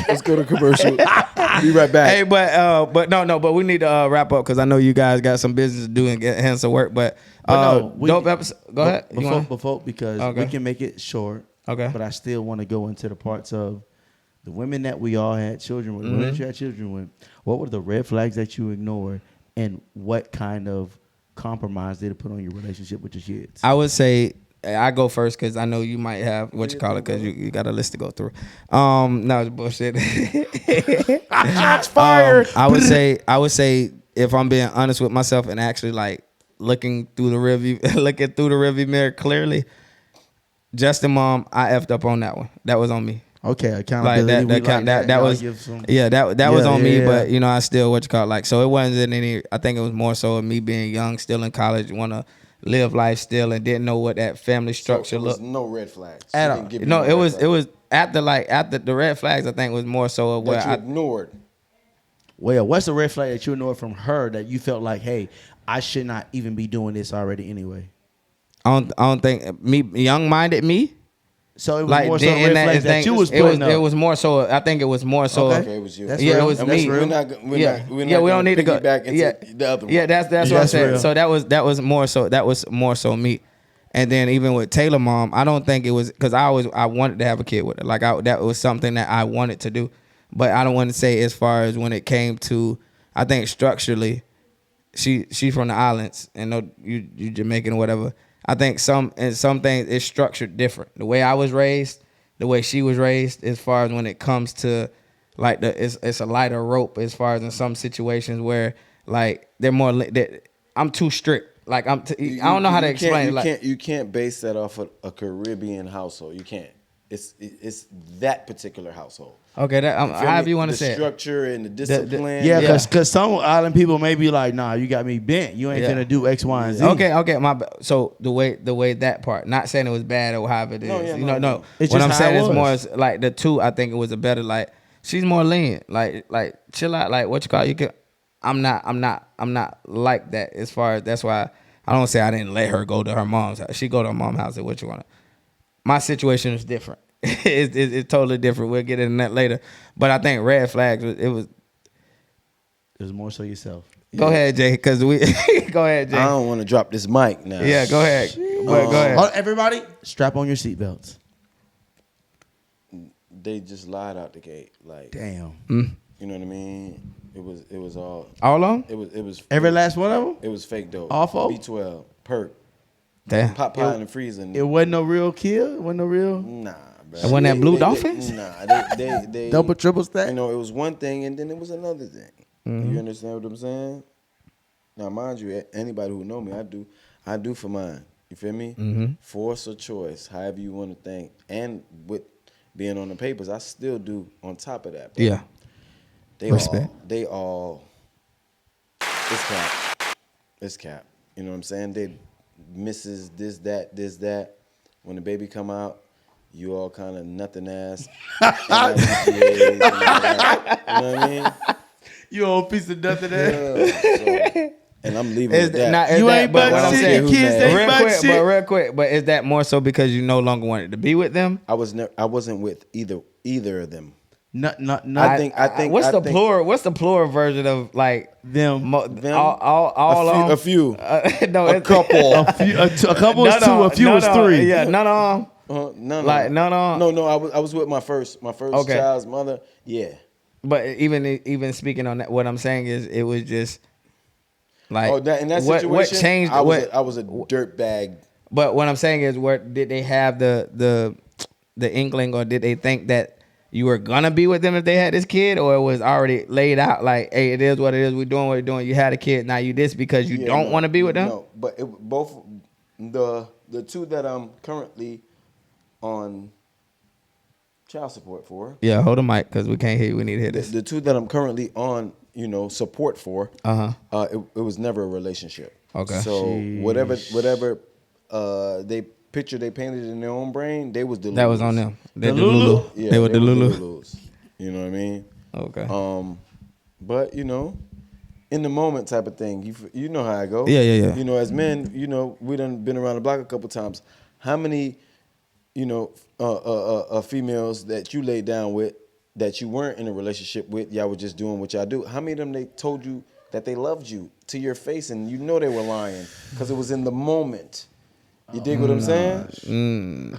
Let's go to commercial. Be right back. Hey, but we need to wrap up because I know you guys got some business to do and get hands to work. But dope episode. Go ahead. Before because we can make it short. Okay. But I still want to go into the parts of the women that we all had children with, women that you had children with. What were the red flags that you ignored, and what kind of compromise did it put on your relationship with your kids? I would say I go first because I know you might have because you got a list to go through. No, it's bullshit. Shots fired. I would say if I'm being honest with myself and actually like looking through the rearview mirror clearly, Justin mom, I effed up on that one. That was on me. Okay, accountability. That was on me, but I still so it wasn't any. I think it was more so of me being young, still in college, want to live life still, and didn't know what that family structure looked. No red flags at all. No, it was after the red flags. I think was more so of what I ignored. Well, what's the red flag that you ignored from her that you felt like, hey, I should not even be doing this already anyway? I don't think young-minded me. So it was like more so red flags that you was putting up. It was more so. I think it was more so. Okay, it was you. That's real. It was me. We're not we don't need to go back into the other one. Yeah, that's what I'm saying. Real. So that was more so me. And then even with Taylor mom, I don't think it was because I wanted to have a kid with her. Like that was something that I wanted to do, but I don't want to say as far as when it came to. I think structurally, she's from the islands and you Jamaican or whatever. I think some things it's structured different. The way I was raised, the way she was raised, as far as when it comes to like it's a lighter rope as far as in some situations where like they're more. I'm too strict. Like I don't know how to explain it. You can't base that off of a Caribbean household. You can't. It's that particular household. Okay, however you want to say it. The structure and the discipline. Because some island people may be like, nah, you got me bent. You ain't finna do X, Y, and Z. Okay, my bad. So the way that part, not saying it was bad or however it is. No. It's what just I'm saying how it is more was. like the two. I think it was a better like she's more lenient. Like chill out. Like what you call it? You can. I'm not like that as far as that's why I don't say I didn't let her go to her mom's house. She go to her mom's house and what you want. My situation is different. It's totally different. We'll get into that later. But I think red flags. It was more so yourself. Go ahead, Jay. Because we go ahead, Jay. I don't want to drop this mic now. Yeah, go ahead. Go ahead. Everybody, strap on your seatbelts. They just lied out the gate. Like damn. You know what I mean? It was all on. It was every last one of them. It was fake dope. All four? B12 perk. Damn. Pop pie in the freezer. It wasn't no real kill. It wasn't no real. Nah. It wasn't that Blue Dolphins? They double triple stack. it was one thing and then it was another thing. You understand what I'm saying? Now, mind you, anybody who know me, I do for mine. You feel me? Force or choice, however you want to think, and with being on the papers, I still do on top of that. Yeah. Respect. They all. It's cap. You know what I'm saying? They misses this that. When the baby come out. You all kind of nothing ass. You know what I mean? You old piece of nothing ass. And I'm leaving with that. You ain't but shit. Kids ain't but shit. Real quick. But is that more so because you no longer wanted to be with them? I wasn't with either of them. Not. I think. What's the plural? What's the plural version of like them? A few. No, a couple. A couple is two. A few is three. Yeah, no. No. Like no. I was with my first child's mother. Yeah. But even speaking on that, what I'm saying is it was just like in that situation. What changed? I was a dirtbag. But what I'm saying is, where did they have the inkling, or did they think that you were gonna be with them if they had this kid, or it was already laid out like, hey, it is what it is. We're doing what we're doing. You had a kid, now you this because you don't want to be with them. No, but both the two that I'm currently on child support for. Yeah, hold the mic because we can't hear you. We need to hear this. The two that I'm currently on, support for. It was never a relationship. Okay. So whatever they picture they painted in their own brain, they was the That was on them. The Lulu? Yeah, they were the Lulu. Lulus. You know what I mean? Okay. But in the moment type of thing, you know how I go. Yeah. As men, we done been around the block a couple times. How many, females that you laid down with that you weren't in a relationship with, y'all were just doing what y'all do. How many of them they told you that they loved you to your face and they were lying because it was in the moment. You dig what I'm saying?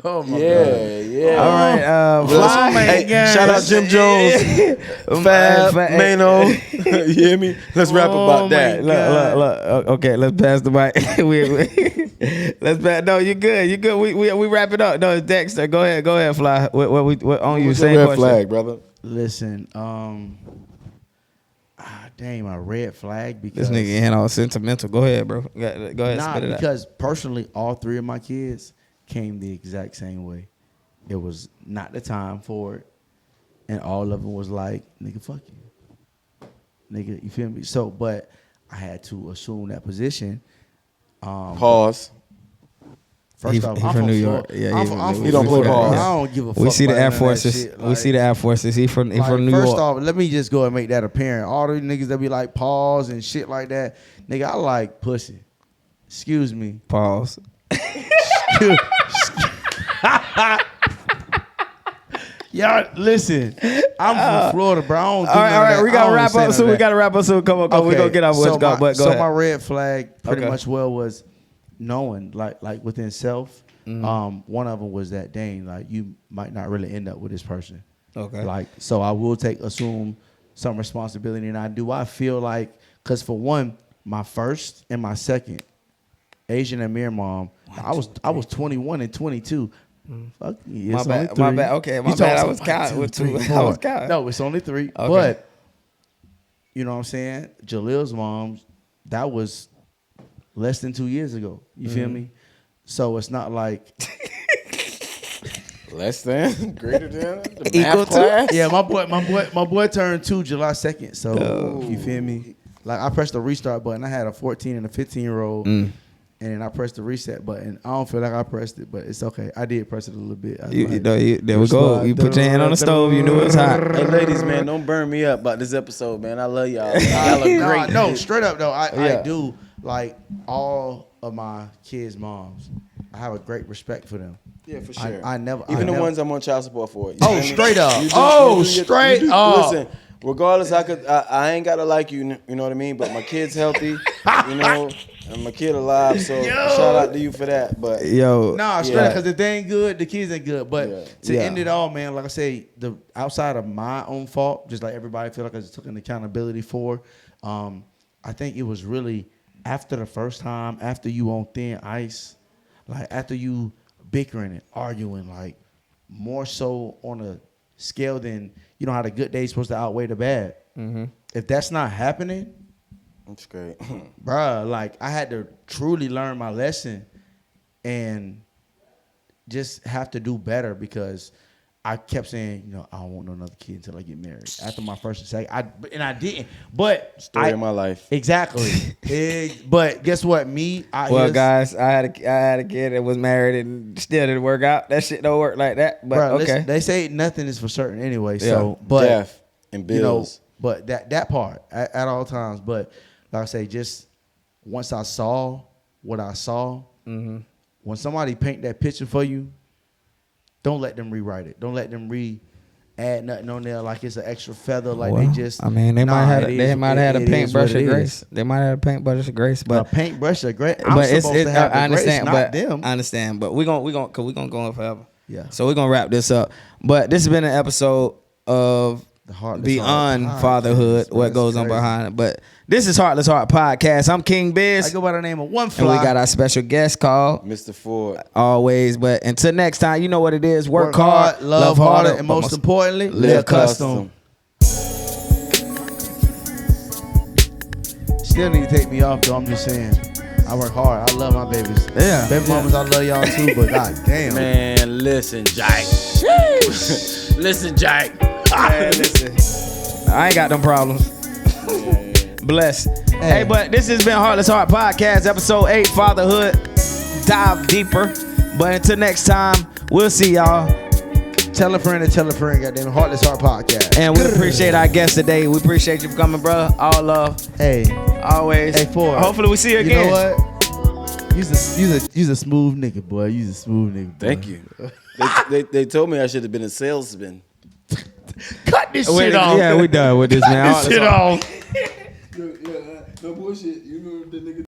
Oh my God. Yeah. All right. Fly. Hey, shout out Jim Jones, Fab, Mano. You hear me? Let's rap about that. Look. Okay, let's pass the mic. Let's pass. No, you good. You good. We wrap it up. No, it's Dexter. Go ahead, Fly. What on you? What's Same your red question. flag, brother? Listen, dang, my red flag because This nigga ain't all sentimental. Go ahead, bro. Go ahead. Nah, spit it out. because personally, all three of my kids came the exact same way. It was not the time for it, and all of them was like, "Nigga, fuck you, nigga." You feel me? So, but I had to assume that position. Pause. First off, he I'm from New Florida. York. Yeah, he don't play ball. I don't give a fuck. We see the about Air none of that Forces. shit. We see the Air Forces. He from New York. First off, let me just go and make that apparent. All the niggas that be like pause and shit like that, nigga, I like pussy. Excuse me. Pause. Y'all listen. I'm from Florida, bro. I don't do All right. We gotta wrap up soon. We gotta wrap up soon. Come on. We gonna get off what's go. But go so ahead. my red flag pretty Okay. much was knowing, like within self. One of them was that, dang, like you might not really end up with this person. Okay. Like, so I will assume some responsibility, and I feel like, cause for one, my first and my second Asian and Mir mom, I was 21 and 22. Fuck me. It's only three. My bad. Okay, my You bad. I talking was about counting with two. 3, I was 4. counting. No, it's only 3. Okay. But you know what I'm saying? Jalil's mom, that was less than 2 years ago. You feel me? So it's not like Less than, greater than, the Equal math to? class. yeah, my boy turned 2 July 2nd. So you feel me? Like I pressed the restart button. I had a 14 and a 15-year-old. And then I pressed the reset button. I don't feel like I pressed it, but it's okay. I did press it a little bit. There we go. You put your hand on the stove. You knew it was hot. Hey, ladies, man, don't burn me up about this episode, man. I love y'all. Y'all are great. No, straight up though. Yeah. I do like all of my kids' moms. I have a great respect for them. Yeah, for sure. I never Even the never- ones I'm on child support for. You Oh, feel me? straight up. You do- Oh, you do your- straight you do- up. Listen, regardless, I ain't gotta like you. You know what I mean? But my kid's healthy. And my kid alive. So shout out to you for that. But Yo. Nah, straight Yeah. up, because if they ain't good, the kids ain't good. But Yeah. to Yeah. end it all, man, like I say, the outside of my own fault, just like everybody feel like I just took an accountability for, I think it was really after the first time, after you on thin ice, like after you bickering and arguing, like more so on a scale than, you know how the good day's supposed to outweigh the bad. If that's not happening, that's great. bruh, like I had to truly learn my lesson and just have to do better, because I kept saying, I don't want another kid until I get married. After my first and second, I didn't. But Story of my life. Exactly. But guess what? Guys, I had a kid that was married and still didn't work out. That shit don't work like that. But bruh, okay. listen, they say nothing is for certain anyway. Yeah. So, but Jeff and bills. but that part at all times. But like I say, just once I saw what I saw, when somebody paint that picture for you, don't let them rewrite it. Don't let them add nothing on there like it's an extra feather. Like they just. I mean, they might have had a paintbrush of grace. Is. They might have a paintbrush of grace, but a paintbrush of grace. but it's I understand, not but them. I understand, but we gonna go on forever. Yeah. So we're gonna wrap this up. But this has been an episode of beyond fatherhood, what goes on behind it. But this is Heartless Heart Podcast. I'm Kyng Byzz. I go by the name of One and Fly. we got our special guest called Mr. Forde. always. But until next time, you know what it is. Work hard, love harder, and most importantly, live custom. Still need to take me off though. I'm just saying. I work hard. I love my babies. Yeah. Baby mamas, I love y'all too, but god damn. Man, listen, Jack. Listen, Jack. Man, listen. I ain't got them problems. Bless. Hey, but this has been Heartless Heart Podcast, episode 8, Fatherhood. Dive deeper. But until next time, we'll see y'all. Tell a friend, goddamn Heartless Heart Podcast. And we appreciate our guest today. We appreciate you for coming, bro. All love. Hey. Always. Hey, Forde. Hopefully we see you again. You know what? You's a smooth nigga, boy. You's a smooth nigga, boy. Thank you. They told me I should have been a salesman. Cut this shit off. Yeah, we done with this, man. Cut this shit off. No bullshit. You know the nigga.